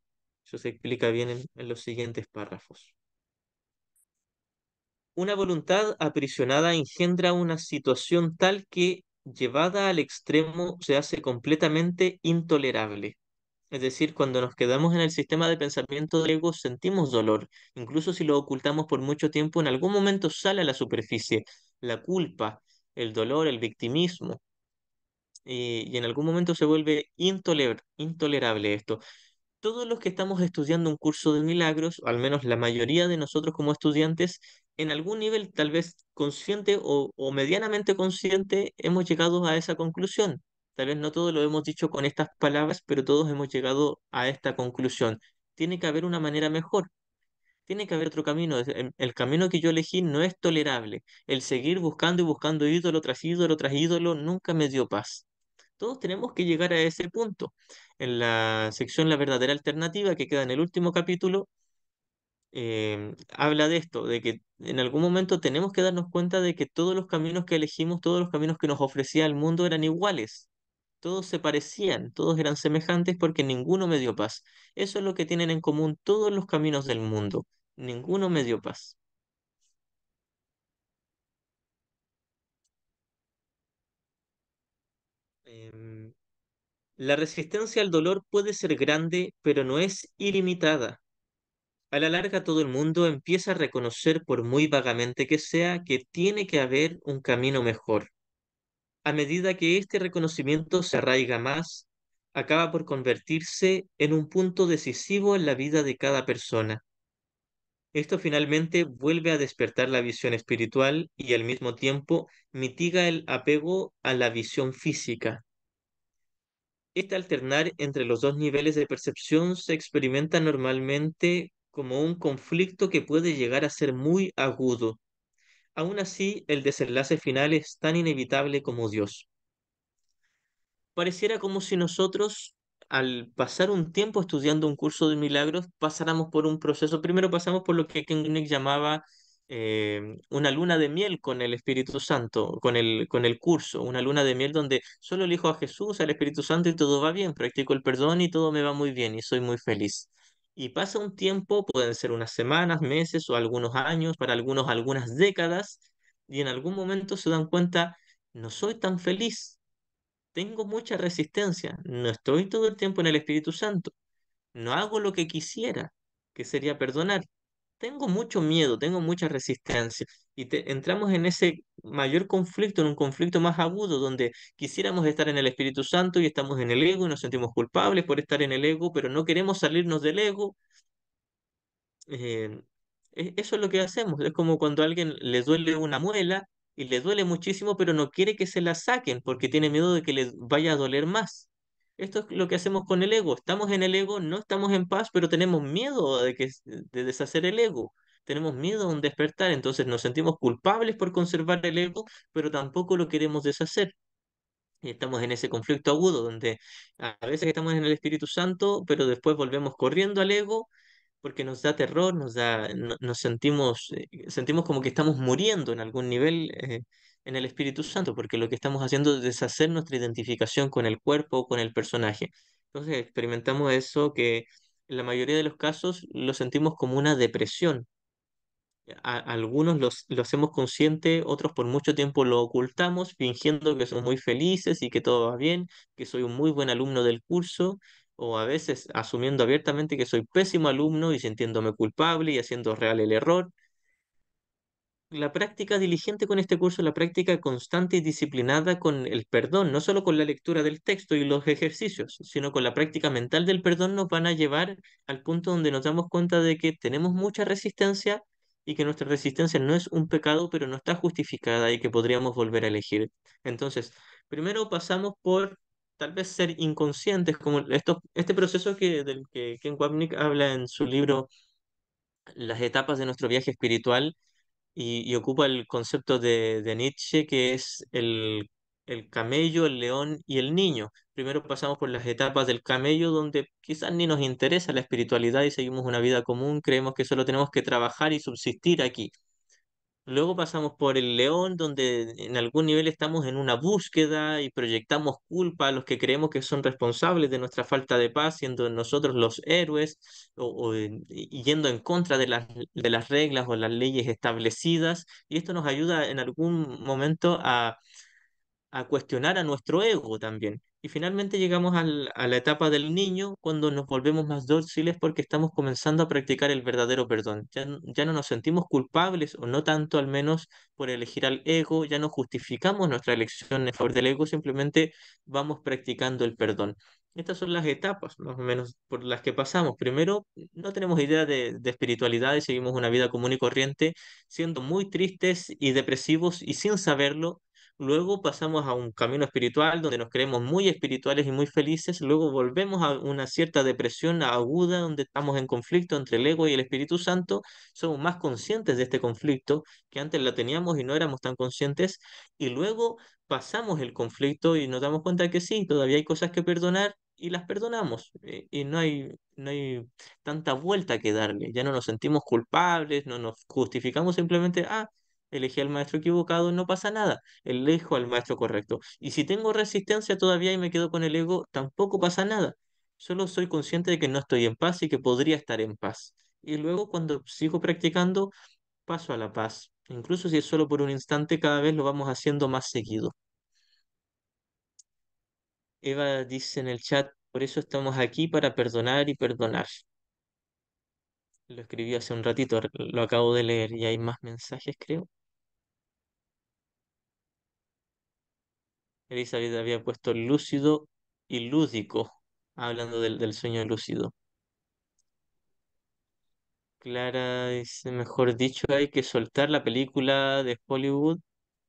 Eso se explica bien en los siguientes párrafos. Una voluntad aprisionada engendra una situación tal que, llevada al extremo, se hace completamente intolerable. Es decir, cuando nos quedamos en el sistema de pensamiento del ego, sentimos dolor. Incluso si lo ocultamos por mucho tiempo, en algún momento sale a la superficie la culpa, el dolor, el victimismo. Y en algún momento se vuelve intolerable esto. Todos los que estamos estudiando un curso de milagros, o al menos la mayoría de nosotros como estudiantes, en algún nivel tal vez consciente o medianamente consciente, hemos llegado a esa conclusión. Tal vez no todos lo hemos dicho con estas palabras, pero todos hemos llegado a esta conclusión. Tiene que haber una manera mejor. tiene que haber otro camino. El camino que yo elegí no es tolerable. El seguir buscando y buscando ídolo tras ídolo nunca me dio paz. Todos tenemos que llegar a ese punto. En la sección La verdadera alternativa, que queda en el último capítulo, habla de esto, de que en algún momento tenemos que darnos cuenta de que todos los caminos que elegimos, todos los caminos que nos ofrecía el mundo eran iguales. Todos se parecían, todos eran semejantes porque ninguno me dio paz. Eso es lo que tienen en común todos los caminos del mundo. Ninguno me dio paz. Em, la resistencia al dolor puede ser grande, pero no es ilimitada. A la larga todo el mundo empieza a reconocer, por muy vagamente que sea, que tiene que haber un camino mejor. A medida que este reconocimiento se arraiga más, acaba por convertirse en un punto decisivo en la vida de cada persona. Esto finalmente vuelve a despertar la visión espiritual y al mismo tiempo mitiga el apego a la visión física. Este alternar entre los dos niveles de percepción se experimenta normalmente como un conflicto que puede llegar a ser muy agudo. Aún así, el desenlace final es tan inevitable como Dios. Pareciera como si nosotros, al pasar un tiempo estudiando un curso de milagros, pasáramos por un proceso. Primero pasamos por lo que Ken Nick llamaba una luna de miel con el Espíritu Santo, con el curso, una luna de miel donde solo elijo a Jesús, al Espíritu Santo y todo va bien, practico el perdón y todo me va muy bien y soy muy feliz. Y pasa un tiempo, pueden ser unas semanas, meses o algunos años, para algunos algunas décadas, y en algún momento se dan cuenta, no soy tan feliz, tengo mucha resistencia, no estoy todo el tiempo en el Espíritu Santo, no hago lo que quisiera, que sería perdonar. Tengo mucho miedo, tengo mucha resistencia y entramos en ese mayor conflicto, en un conflicto más agudo donde quisiéramos estar en el Espíritu Santo y estamos en el ego y nos sentimos culpables por estar en el ego, pero no queremos salirnos del ego. eh, Eso es lo que hacemos. Es como cuando a alguien le duele una muela y le duele muchísimo, pero no quiere que se la saquen porque tiene miedo de que les vaya a doler más. Esto es lo que hacemos con el ego. Estamos en el ego, no estamos en paz, pero tenemos miedo de deshacer el ego. Tenemos miedo a un despertar, entonces nos sentimos culpables por conservar el ego, pero tampoco lo queremos deshacer. Y estamos en ese conflicto agudo donde a veces estamos en el Espíritu Santo, pero después volvemos corriendo al ego porque nos da terror, nos sentimos, sentimos como que estamos muriendo en algún nivel en el Espíritu Santo, porque lo que estamos haciendo es deshacer nuestra identificación con el cuerpo o con el personaje. Entonces experimentamos eso que en la mayoría de los casos lo sentimos como una depresión. Algunos lo hacemos consciente, otros por mucho tiempo lo ocultamos, fingiendo que somos muy felices y que todo va bien, que soy un muy buen alumno del curso, o a veces asumiendo abiertamente que soy pésimo alumno y sintiéndome culpable y haciendo real el error. La práctica diligente con este curso, la práctica constante y disciplinada con el perdón, no solo con la lectura del texto y los ejercicios, sino con la práctica mental del perdón, nos van a llevar al punto donde nos damos cuenta de que tenemos mucha resistencia y que nuestra resistencia no es un pecado, pero no está justificada y que podríamos volver a elegir. Entonces, primero pasamos por tal vez ser inconscientes, como este proceso del que Ken Wapnick habla en su libro Las etapas de nuestro viaje espiritual y ocupa el concepto de Nietzsche, que es el camello, el león y el niño. Primero pasamos por las etapas del camello, donde quizás ni nos interesa la espiritualidad y seguimos una vida común, creemos que solo tenemos que trabajar y subsistir aquí. Luego pasamos por el león, donde en algún nivel estamos en una búsqueda y proyectamos culpa a los que creemos que son responsables de nuestra falta de paz, siendo nosotros los héroes y yendo en contra de las reglas o las leyes establecidas. Y esto nos ayuda en algún momento a cuestionar a nuestro ego también. Y finalmente llegamos a la etapa del niño cuando nos volvemos más dóciles porque estamos comenzando a practicar el verdadero perdón. Ya no nos sentimos culpables o no tanto al menos por elegir al ego, ya no justificamos nuestra elección en favor del ego, simplemente vamos practicando el perdón. Estas son las etapas más o menos por las que pasamos. Primero, no tenemos idea de espiritualidad y seguimos una vida común y corriente, siendo muy tristes y depresivos y sin saberlo luego pasamos a un camino espiritual donde nos creemos muy espirituales y muy felices, luego volvemos a una cierta depresión aguda donde estamos en conflicto entre el ego y el Espíritu Santo, somos más conscientes de este conflicto que antes la teníamos y no éramos tan conscientes, y luego pasamos el conflicto y nos damos cuenta que sí, todavía hay cosas que perdonar y las perdonamos, y no hay tanta vuelta que darle, ya no nos sentimos culpables, no nos justificamos simplemente, elegí al maestro equivocado, no pasa nada, elijo al maestro correcto. Y si tengo resistencia todavía y me quedo con el ego, tampoco pasa nada. Solo soy consciente de que no estoy en paz y que podría estar en paz. Y luego cuando sigo practicando, paso a la paz. Incluso si es solo por un instante, cada vez lo vamos haciendo más seguido. Eva dice en el chat, por eso estamos aquí para perdonar y perdonar. Lo escribí hace un ratito, lo acabo de leer y hay más mensajes, creo. Elizabeth había puesto lúcido y lúdico, hablando del sueño lúcido. Clara dice, mejor dicho, hay que soltar la película de Hollywood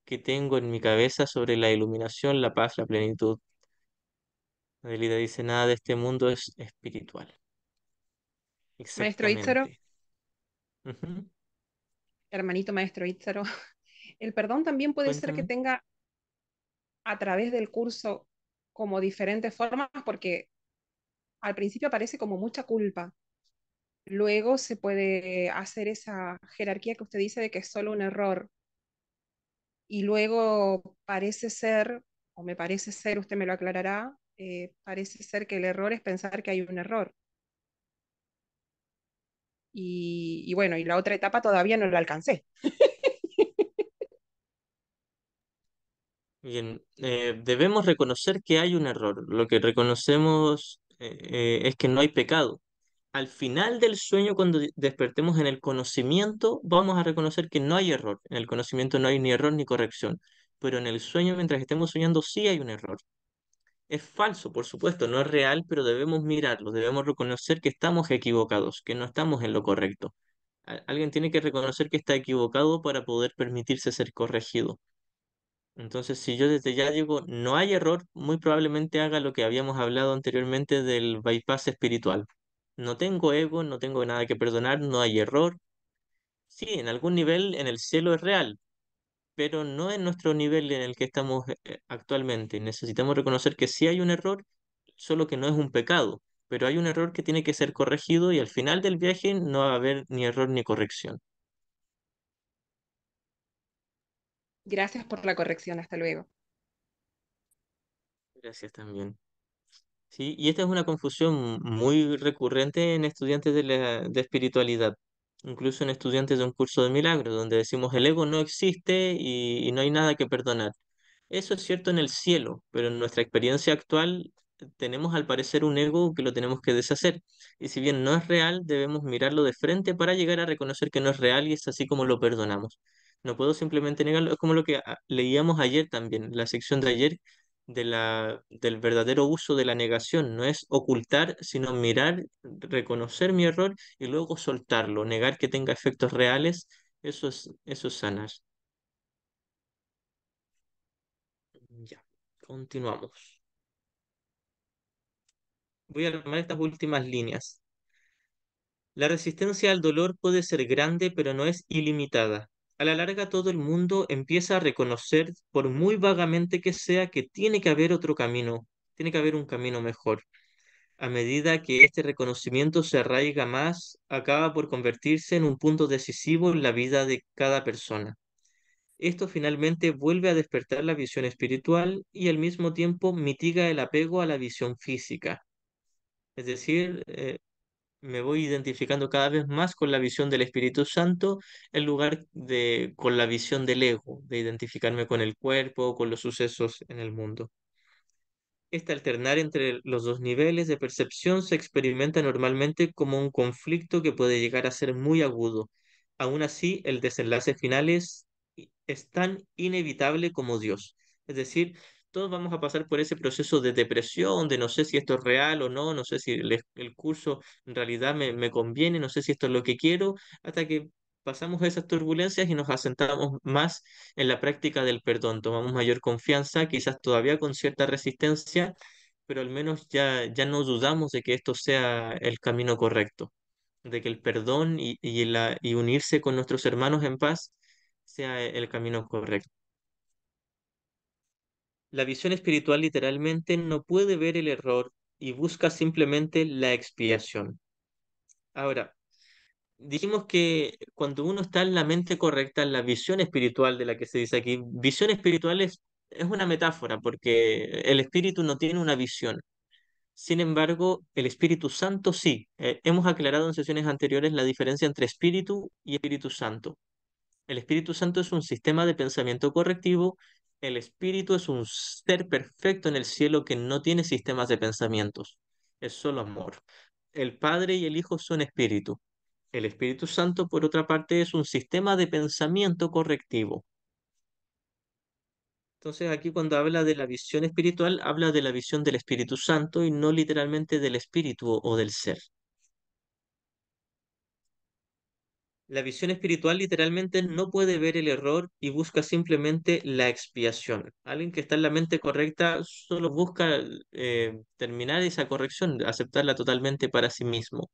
que tengo en mi cabeza sobre la iluminación, la paz, la plenitud. Adelita dice, nada de este mundo es espiritual. Maestro Ítzaro, Exactamente. Ujú. hermanito maestro Ítzaro, el perdón también puede ser que Cuéntame. tenga a través del curso como diferentes formas, porque al principio aparece como mucha culpa. Luego se puede hacer esa jerarquía que usted dice de que es solo un error. Y luego parece ser, o me parece ser, usted me lo aclarará, parece ser que el error es pensar que hay un error. Y bueno, y la otra etapa todavía no la alcancé. Bien, debemos reconocer que hay un error. Lo que reconocemos es que no hay pecado. Al final del sueño, cuando despertemos en el conocimiento, vamos a reconocer que no hay error. En el conocimiento no hay ni error ni corrección. Pero en el sueño, mientras estemos soñando, sí hay un error. Es falso, por supuesto, no es real, pero debemos mirarlo, debemos reconocer que estamos equivocados, que no estamos en lo correcto. Alguien tiene que reconocer que está equivocado para poder permitirse ser corregido. Entonces, si yo desde ya digo no hay error, muy probablemente haga lo que habíamos hablado anteriormente del bypass espiritual. No tengo ego, no tengo nada que perdonar, no hay error. Sí, en algún nivel en el cielo es real, pero no en nuestro nivel en el que estamos actualmente. Necesitamos reconocer que sí hay un error, solo que no es un pecado, pero hay un error que tiene que ser corregido y al final del viaje no va a haber ni error ni corrección. Gracias por la corrección, hasta luego. Gracias también. Sí, y esta es una confusión muy recurrente en estudiantes de espiritualidad, incluso en estudiantes de un curso de milagros, donde decimos el ego no existe y no hay nada que perdonar. Eso es cierto en el cielo, pero en nuestra experiencia actual tenemos al parecer un ego que lo tenemos que deshacer. Y si bien no es real, debemos mirarlo de frente para llegar a reconocer que no es real y es así como lo perdonamos. No puedo simplemente negarlo, es como lo que leíamos ayer también, la sección de ayer del verdadero uso de la negación. No es ocultar, sino mirar, reconocer mi error y luego soltarlo, negar que tenga efectos reales. Eso es sanar. Ya, continuamos. Voy a tomar estas últimas líneas. La resistencia al dolor puede ser grande, pero no es ilimitada. A la larga, todo el mundo empieza a reconocer, por muy vagamente que sea, que tiene que haber otro camino, tiene que haber un camino mejor. A medida que este reconocimiento se arraiga más, acaba por convertirse en un punto decisivo en la vida de cada persona. Esto finalmente vuelve a despertar la visión espiritual y al mismo tiempo mitiga el apego a la visión física. Es decir, me voy identificando cada vez más con la visión del Espíritu Santo en lugar de con la visión del ego, de identificarme con el cuerpo, con los sucesos en el mundo. Este alternar entre los dos niveles de percepción se experimenta normalmente como un conflicto que puede llegar a ser muy agudo. Aún así, el desenlace final es tan inevitable como Dios. Es decir, todos vamos a pasar por ese proceso de depresión, de no sé si esto es real o no, no sé si el curso en realidad me conviene, no sé si esto es lo que quiero, hasta que pasamos esas turbulencias y nos asentamos más en la práctica del perdón, tomamos mayor confianza, quizás todavía con cierta resistencia, pero al menos ya no dudamos de que esto sea el camino correcto, de que el perdón y unirse con nuestros hermanos en paz sea el camino correcto. La visión espiritual literalmente no puede ver el error y busca simplemente la expiación. Ahora, dijimos que cuando uno está en la mente correcta, la visión espiritual de la que se dice aquí, visión espiritual es una metáfora porque el espíritu no tiene una visión. Sin embargo, el Espíritu Santo sí. Hemos aclarado en sesiones anteriores la diferencia entre espíritu y Espíritu Santo. El Espíritu Santo es un sistema de pensamiento correctivo. El Espíritu es un ser perfecto en el cielo que no tiene sistemas de pensamientos. Es solo amor. El Padre y el Hijo son espíritu. El Espíritu Santo, por otra parte, es un sistema de pensamiento correctivo. Entonces, aquí cuando habla de la visión espiritual, habla de la visión del Espíritu Santo y no literalmente del espíritu o del ser. La visión espiritual literalmente no puede ver el error y busca simplemente la expiación. Alguien que está en la mente correcta solo busca terminar esa corrección, aceptarla totalmente para sí mismo.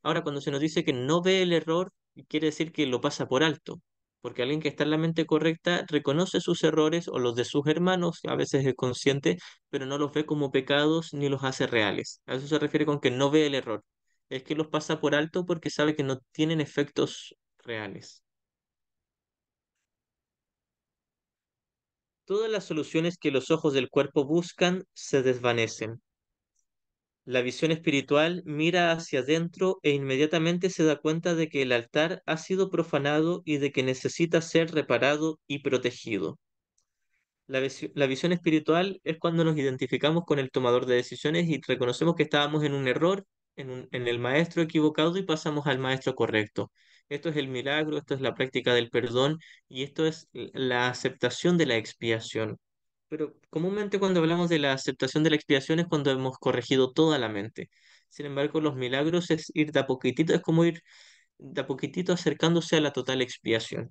Ahora, cuando se nos dice que no ve el error, quiere decir que lo pasa por alto, porque alguien que está en la mente correcta reconoce sus errores o los de sus hermanos, a veces es consciente, pero no los ve como pecados ni los hace reales. A eso se refiere con que no ve el error. Es que los pasa por alto porque sabe que no tienen efectos reales. Todas las soluciones que los ojos del cuerpo buscan se desvanecen. La visión espiritual mira hacia adentro e inmediatamente se da cuenta de que el altar ha sido profanado y de que necesita ser reparado y protegido. La visión espiritual es cuando nos identificamos con el tomador de decisiones y reconocemos que estábamos en un error, en el maestro equivocado y pasamos al maestro correcto. Esto es el milagro, esto es la práctica del perdón y esto es la aceptación de la expiación. Pero comúnmente cuando hablamos de la aceptación de la expiación es cuando hemos corregido toda la mente. Sin embargo, los milagros es ir de a poquitito, es como ir de a poquitito acercándose a la total expiación.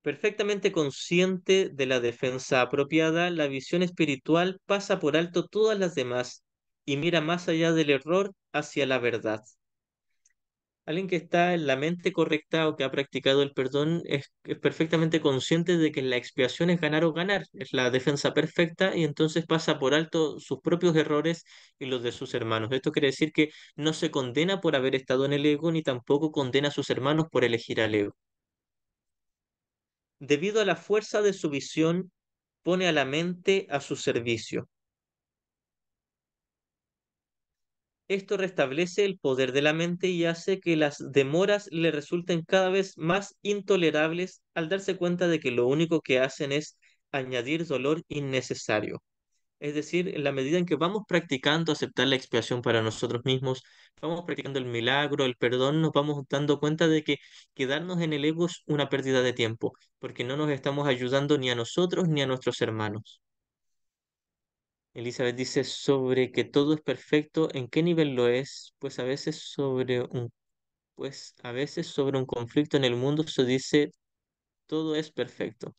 Perfectamente consciente de la defensa apropiada, la visión espiritual pasa por alto todas las demás y mira más allá del error hacia la verdad. Alguien que está en la mente correcta o que ha practicado el perdón es perfectamente consciente de que la expiación es ganar o ganar, es la defensa perfecta y entonces pasa por alto sus propios errores y los de sus hermanos. Esto quiere decir que no se condena por haber estado en el ego ni tampoco condena a sus hermanos por elegir al ego. Debido a la fuerza de su visión, pone a la mente a su servicio. Esto restablece el poder de la mente y hace que las demoras le resulten cada vez más intolerables al darse cuenta de que lo único que hacen es añadir dolor innecesario. Es decir, en la medida en que vamos practicando aceptar la expiación para nosotros mismos, vamos practicando el milagro, el perdón, nos vamos dando cuenta de que quedarnos en el ego es una pérdida de tiempo, porque no nos estamos ayudando ni a nosotros ni a nuestros hermanos. Elizabeth dice sobre que todo es perfecto, ¿en qué nivel lo es? Pues a veces sobre un conflicto en el mundo se dice todo es perfecto.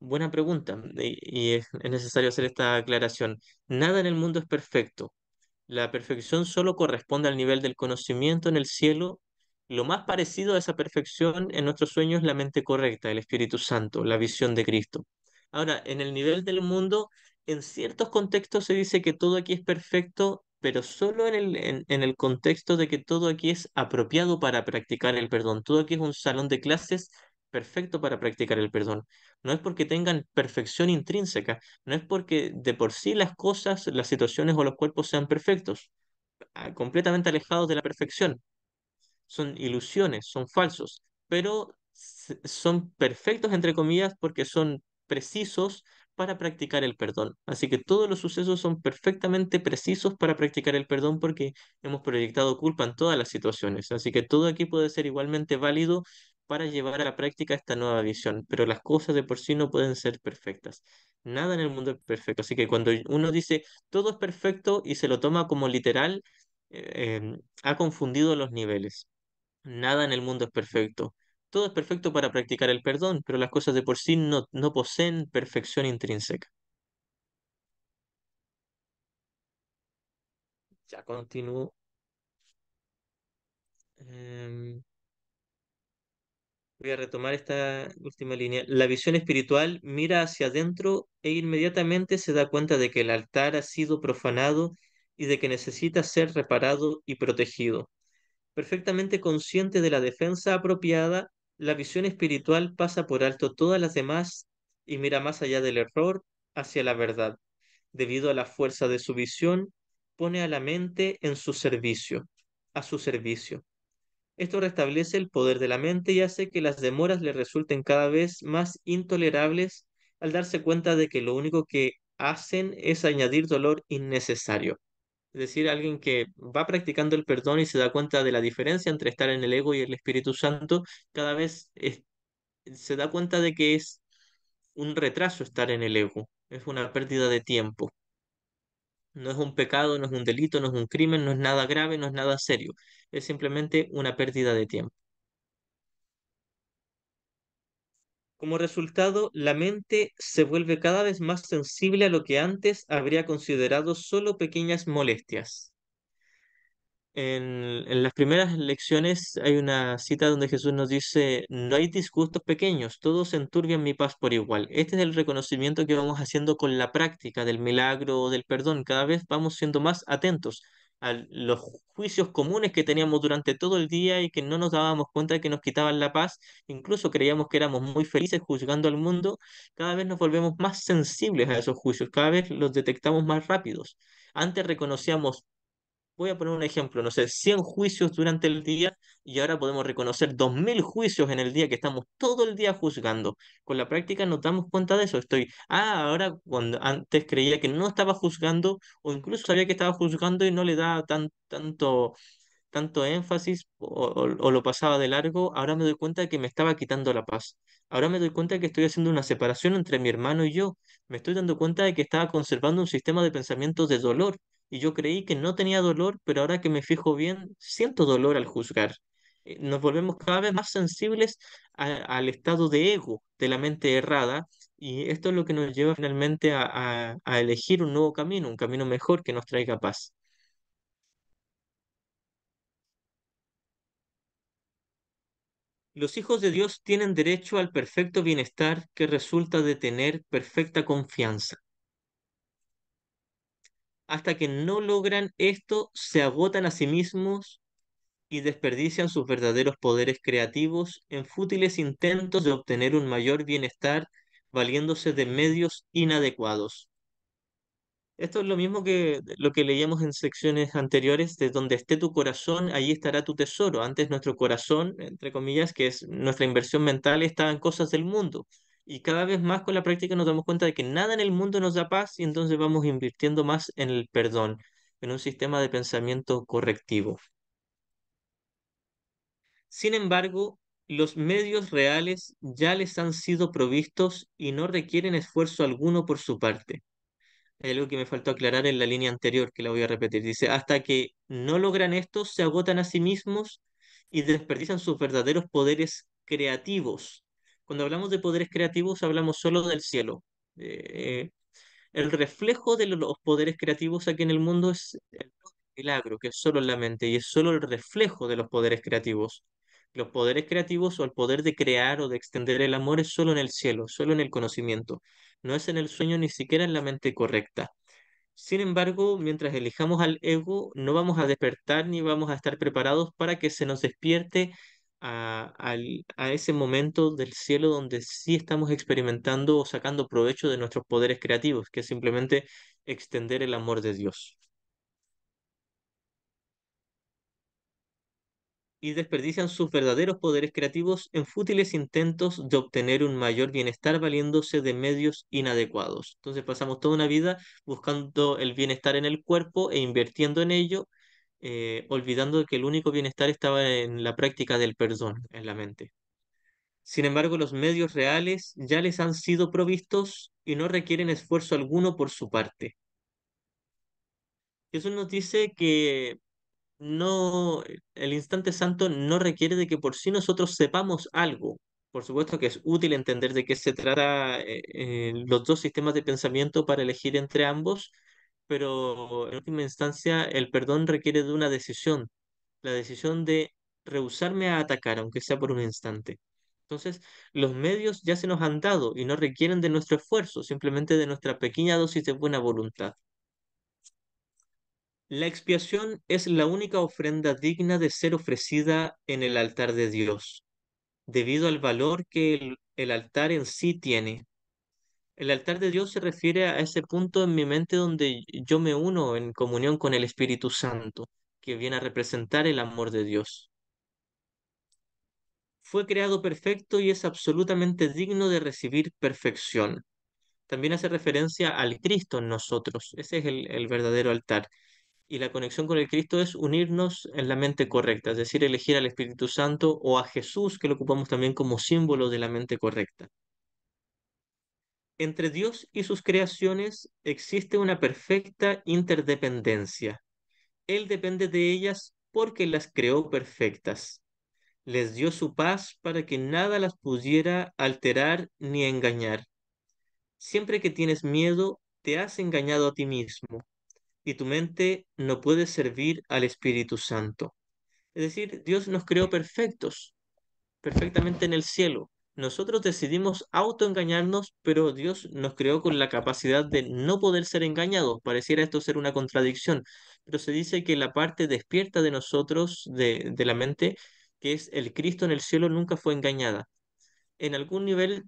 Buena pregunta, y es necesario hacer esta aclaración. Nada en el mundo es perfecto. La perfección solo corresponde al nivel del conocimiento en el cielo. Lo más parecido a esa perfección en nuestros sueños es la mente correcta, el Espíritu Santo, la visión de Cristo. Ahora, en el nivel del mundo, en ciertos contextos se dice que todo aquí es perfecto, pero solo en el contexto de que todo aquí es apropiado para practicar el perdón. Todo aquí es un salón de clases perfecto para practicar el perdón. No es porque tengan perfección intrínseca, no es porque de por sí las cosas, las situaciones o los cuerpos sean perfectos, completamente alejados de la perfección. Son ilusiones, son falsos, pero son perfectos, entre comillas, porque son precisos para practicar el perdón. Así que todos los sucesos son perfectamente precisos para practicar el perdón porque hemos proyectado culpa en todas las situaciones. Así que todo aquí puede ser igualmente válido para llevar a la práctica esta nueva visión, pero las cosas de por sí no pueden ser perfectas. Nada en el mundo es perfecto. Así que cuando uno dice todo es perfecto y se lo toma como literal, ha confundido los niveles. Nada en el mundo es perfecto. Todo es perfecto para practicar el perdón, pero las cosas de por sí no poseen perfección intrínseca. Ya continúo. Em, Voy a retomar esta última línea. La visión espiritual mira hacia adentro e inmediatamente se da cuenta de que el altar ha sido profanado y de que necesita ser reparado y protegido. Perfectamente consciente de la defensa apropiada, la visión espiritual pasa por alto todas las demás y mira más allá del error hacia la verdad. Debido a la fuerza de su visión, pone a la mente en su servicio, a su servicio. Esto restablece el poder de la mente y hace que las demoras le resulten cada vez más intolerables al darse cuenta de que lo único que hacen es añadir dolor innecesario. Es decir, alguien que va practicando el perdón y se da cuenta de la diferencia entre estar en el ego y el Espíritu Santo, cada vez se da cuenta de que es un retraso estar en el ego, es una pérdida de tiempo. No es un pecado, no es un delito, no es un crimen, no es nada grave, no es nada serio. Es simplemente una pérdida de tiempo. Como resultado, la mente se vuelve cada vez más sensible a lo que antes habría considerado solo pequeñas molestias. En las primeras lecciones hay una cita donde Jesús nos dice, no hay disgustos pequeños, todos enturbian mi paz por igual. Este es el reconocimiento que vamos haciendo con la práctica del milagro o del perdón. Cada vez vamos siendo más atentos a los juicios comunes que teníamos durante todo el día y que no nos dábamos cuenta de que nos quitaban la paz. Incluso creíamos que éramos muy felices juzgando al mundo. Cada vez nos volvemos más sensibles a esos juicios, cada vez los detectamos más rápidos. Antes reconocíamos, voy a poner un ejemplo, no sé, 100 juicios durante el día y ahora podemos reconocer 2000 juicios en el día que estamos todo el día juzgando. Con la práctica nos damos cuenta de eso. Ahora cuando antes creía que no estaba juzgando o incluso sabía que estaba juzgando y no le daba tanto énfasis o lo pasaba de largo, ahora me doy cuenta de que me estaba quitando la paz. Ahora me doy cuenta de que estoy haciendo una separación entre mi hermano y yo. Me estoy dando cuenta de que estaba conservando un sistema de pensamientos de dolor. Y yo creí que no tenía dolor, pero ahora que me fijo bien, siento dolor al juzgar. Nos volvemos cada vez más sensibles al estado de ego de la mente errada. Y esto es lo que nos lleva finalmente a elegir un nuevo camino, un camino mejor que nos traiga paz. Los hijos de Dios tienen derecho al perfecto bienestar que resulta de tener perfecta confianza. Hasta que no logran esto, se agotan a sí mismos y desperdician sus verdaderos poderes creativos en fútiles intentos de obtener un mayor bienestar valiéndose de medios inadecuados. Esto es lo mismo que lo que leíamos en secciones anteriores, de donde esté tu corazón, allí estará tu tesoro. Antes nuestro corazón, entre comillas, que es nuestra inversión mental, estaba en cosas del mundo. Y cada vez más con la práctica nos damos cuenta de que nada en el mundo nos da paz y entonces vamos invirtiendo más en el perdón, en un sistema de pensamiento correctivo. Sin embargo, los medios reales ya les han sido provistos y no requieren esfuerzo alguno por su parte. Hay algo que me faltó aclarar en la línea anterior, que la voy a repetir. Dice, hasta que no logran esto, se agotan a sí mismos y desperdician sus verdaderos poderes creativos. Cuando hablamos de poderes creativos, hablamos solo del cielo. Eh, el reflejo de los poderes creativos aquí en el mundo es el milagro, que es solo en la mente, y es solo el reflejo de los poderes creativos. Los poderes creativos o el poder de crear o de extender el amor es solo en el cielo, solo en el conocimiento. No es en el sueño ni siquiera en la mente correcta. Sin embargo, mientras elijamos al ego, no vamos a despertar ni vamos a estar preparados para que se nos despierte a ese momento del cielo donde sí estamos experimentando o sacando provecho de nuestros poderes creativos, que es simplemente extender el amor de Dios. Y desperdician sus verdaderos poderes creativos en fútiles intentos de obtener un mayor bienestar valiéndose de medios inadecuados. Entonces pasamos toda una vida buscando el bienestar en el cuerpo e invirtiendo en ello, olvidando que el único bienestar estaba en la práctica del perdón en la mente. Sin embargo, los medios reales ya les han sido provistos y no requieren esfuerzo alguno por su parte. Jesús nos dice que no, el instante santo no requiere de que por sí nosotros sepamos algo. Por supuesto que es útil entender de qué se trata los dos sistemas de pensamiento para elegir entre ambos, pero en última instancia el perdón requiere de una decisión, la decisión de rehusarme a atacar, aunque sea por un instante. Entonces, los medios ya se nos han dado y no requieren de nuestro esfuerzo, simplemente de nuestra pequeña dosis de buena voluntad. La expiación es la única ofrenda digna de ser ofrecida en el altar de Dios, debido al valor que el altar en sí tiene. El altar de Dios se refiere a ese punto en mi mente donde yo me uno en comunión con el Espíritu Santo, que viene a representar el amor de Dios. Fue creado perfecto y es absolutamente digno de recibir perfección. También hace referencia al Cristo en nosotros. Ese es el verdadero altar. Y la conexión con el Cristo es unirnos en la mente correcta, es decir, elegir al Espíritu Santo o a Jesús, que lo ocupamos también como símbolo de la mente correcta. Entre Dios y sus creaciones existe una perfecta interdependencia. Él depende de ellas porque las creó perfectas. Les dio su paz para que nada las pudiera alterar ni engañar. Siempre que tienes miedo, te has engañado a ti mismo y tu mente no puede servir al Espíritu Santo. Es decir, Dios nos creó perfectos, perfectamente en el cielo. Nosotros decidimos autoengañarnos, pero Dios nos creó con la capacidad de no poder ser engañados. Pareciera esto ser una contradicción, pero se dice que la parte despierta de nosotros, de la mente, que es el Cristo en el cielo, nunca fue engañada. En algún nivel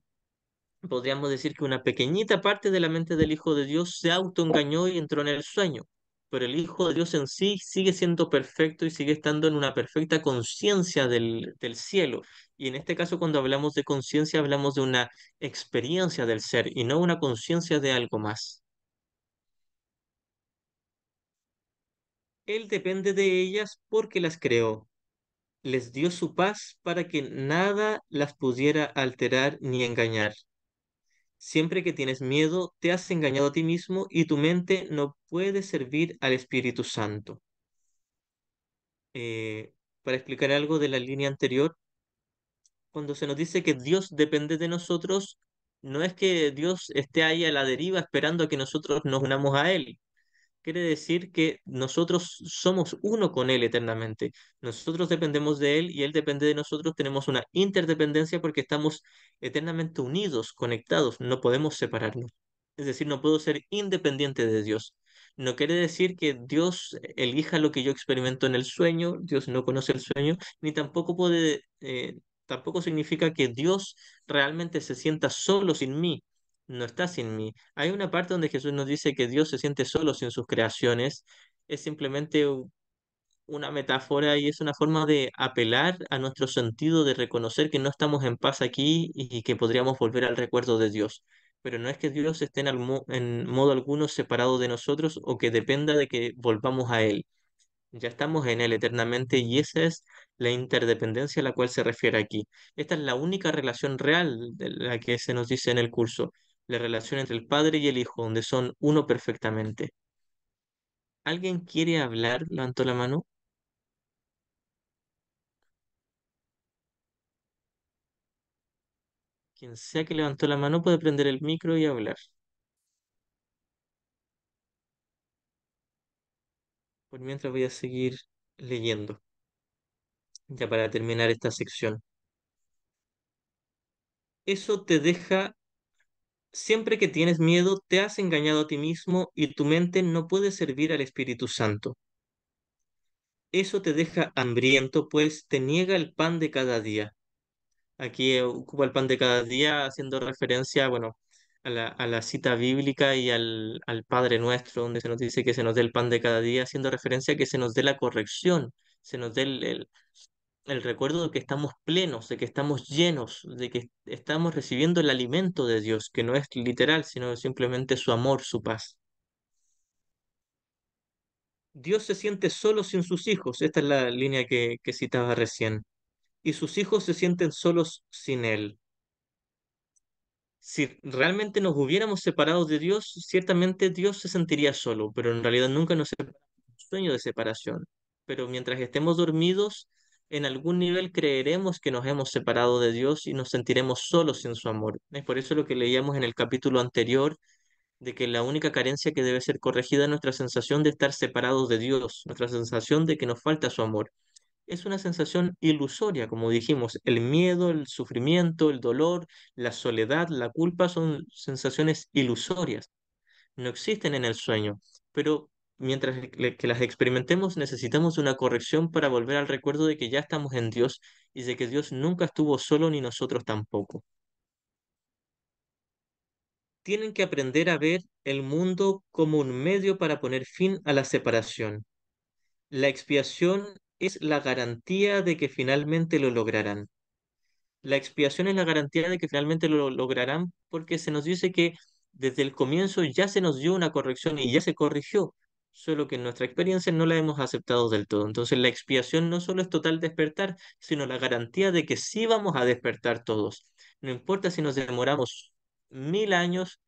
podríamos decir que una pequeñita parte de la mente del Hijo de Dios se autoengañó y entró en el sueño, pero el Hijo de Dios en sí sigue siendo perfecto y sigue estando en una perfecta conciencia del cielo. Y en este caso, cuando hablamos de conciencia, hablamos de una experiencia del ser y no una conciencia de algo más. Él depende de ellas porque las creó. Les dio su paz para que nada las pudiera alterar ni engañar. Siempre que tienes miedo, te has engañado a ti mismo y tu mente no puede servir al Espíritu Santo. Eh, para explicar algo de la línea anterior, cuando se nos dice que Dios depende de nosotros, no es que Dios esté ahí a la deriva esperando a que nosotros nos unamos a Él. Quiere decir que nosotros somos uno con Él eternamente. Nosotros dependemos de Él y Él depende de nosotros. Tenemos una interdependencia porque estamos eternamente unidos, conectados. No podemos separarnos. Es decir, no puedo ser independiente de Dios. No quiere decir que Dios elija lo que yo experimento en el sueño. Dios no conoce el sueño, ni tampoco puede, tampoco significa que Dios realmente se sienta solo sin mí. No está sin mí. Hay una parte donde Jesús nos dice que Dios se siente solo sin sus creaciones. Es simplemente una metáfora y es una forma de apelar a nuestro sentido de reconocer que no estamos en paz aquí y que podríamos volver al recuerdo de Dios. Pero no es que Dios esté en modo alguno separado de nosotros o que dependa de que volvamos a Él. Ya estamos en Él eternamente y esa es la interdependencia a la cual se refiere aquí. Esta es la única relación real de la que se nos dice en el curso, la relación entre el Padre y el Hijo, donde son uno perfectamente. ¿Alguien quiere hablar? Levantó la mano. Quien sea que levantó la mano puede prender el micro y hablar. Por mientras voy a seguir leyendo, ya para terminar esta sección. Eso te deja, siempre que tienes miedo, te has engañado a ti mismo y tu mente no puede servir al Espíritu Santo. Eso te deja hambriento, pues te niega el pan de cada día. Aquí ocupa el pan de cada día haciendo referencia, bueno, a la cita bíblica y al Padre Nuestro, donde se nos dice que se nos dé el pan de cada día, haciendo referencia a que se nos dé la corrección, se nos dé el recuerdo de que estamos plenos, de que estamos llenos, de que estamos recibiendo el alimento de Dios, que no es literal, sino simplemente su amor, su paz. Dios se siente solo sin sus hijos, esta es la línea que citaba recién, y sus hijos se sienten solos sin Él. Si realmente nos hubiéramos separado de Dios, ciertamente Dios se sentiría solo, pero en realidad nunca nos separamos de un sueño de separación. pero mientras estemos dormidos, en algún nivel creeremos que nos hemos separado de Dios y nos sentiremos solos sin su amor. Es por eso lo que leíamos en el capítulo anterior, de que la única carencia que debe ser corregida es nuestra sensación de estar separados de Dios, nuestra sensación de que nos falta su amor. Es una sensación ilusoria, como dijimos, el miedo, el sufrimiento, el dolor, la soledad, la culpa son sensaciones ilusorias, no existen en el sueño, pero mientras que las experimentemos necesitamos una corrección para volver al recuerdo de que ya estamos en Dios y de que Dios nunca estuvo solo ni nosotros tampoco. Tienen que aprender a ver el mundo como un medio para poner fin a la separación. La expiación es la garantía de que finalmente lo lograrán. La expiación es la garantía de que finalmente lo lograrán porque se nos dice que desde el comienzo ya se nos dio una corrección y ya se corrigió, solo que en nuestra experiencia no la hemos aceptado del todo. Entonces la expiación no solo es total despertar, sino la garantía de que sí vamos a despertar todos. No importa si nos demoramos 1000 años.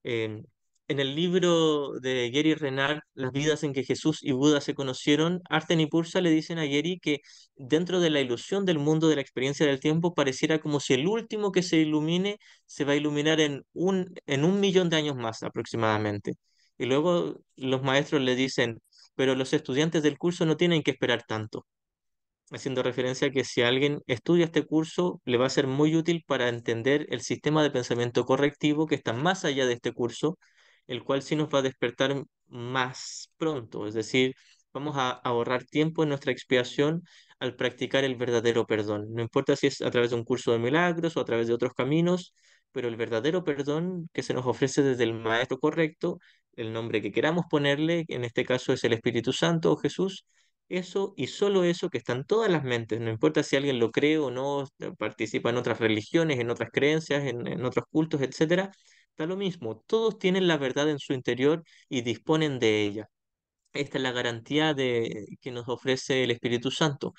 eh, en el libro de Gary Renard, Las vidas en que Jesús y Buda se conocieron, Arten y Pursa le dicen a Gary que dentro de la ilusión del mundo de la experiencia del tiempo pareciera como si el último que se ilumine se va a iluminar en 1 millón de años más aproximadamente. Y luego los maestros le dicen, pero los estudiantes del curso no tienen que esperar tanto, haciendo referencia a que si alguien estudia este curso, le va a ser muy útil para entender el sistema de pensamiento correctivo que está más allá de este curso, el cual sí nos va a despertar más pronto, es decir, vamos a ahorrar tiempo en nuestra expiación al practicar el verdadero perdón. No importa si es a través de un curso de milagros o a través de otros caminos, pero el verdadero perdón que se nos ofrece desde el maestro correcto, el nombre que queramos ponerle, en este caso es el Espíritu Santo o Jesús, eso y solo eso que está en todas las mentes, no importa si alguien lo cree o no, participa en otras religiones, en otras creencias, en otros cultos, etcétera, da lo mismo. Todos tienen la verdad en su interior y disponen de ella. Esta es la garantía que nos ofrece el Espíritu Santo,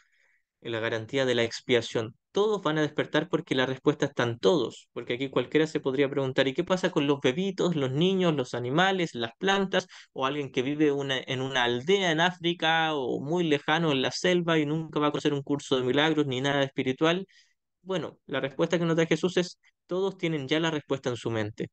la garantía de la expiación. Todos van a despertar porque la respuesta está en todos, porque aquí cualquiera se podría preguntar, ¿y qué pasa con los bebitos, los niños, los animales, las plantas, o alguien que vive en una aldea en África o muy lejano en la selva y nunca va a conocer un curso de milagros ni nada espiritual? Bueno, la respuesta que nos da Jesús es, todos tienen ya la respuesta en su mente.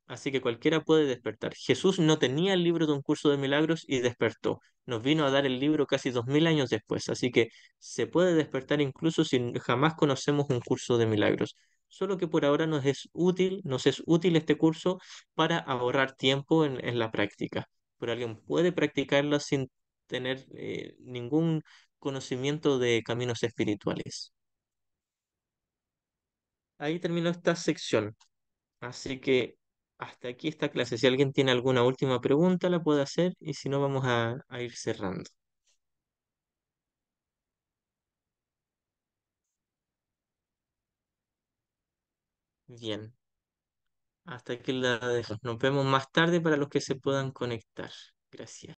Así que cualquiera puede despertar. Jesús no tenía el libro de un curso de milagros y despertó. Nos vino a dar el libro casi 2000 años después. Así que se puede despertar incluso si jamás conocemos un curso de milagros. Solo que por ahora nos es útil este curso para ahorrar tiempo en la práctica. Pero alguien puede practicarla sin tener ningún conocimiento de caminos espirituales. Ahí terminó esta sección. Así que hasta aquí esta clase. Si alguien tiene alguna última pregunta, la puede hacer y si no, vamos a ir cerrando. Bien, hasta aquí la dejo. Nos vemos más tarde para los que se puedan conectar. Gracias.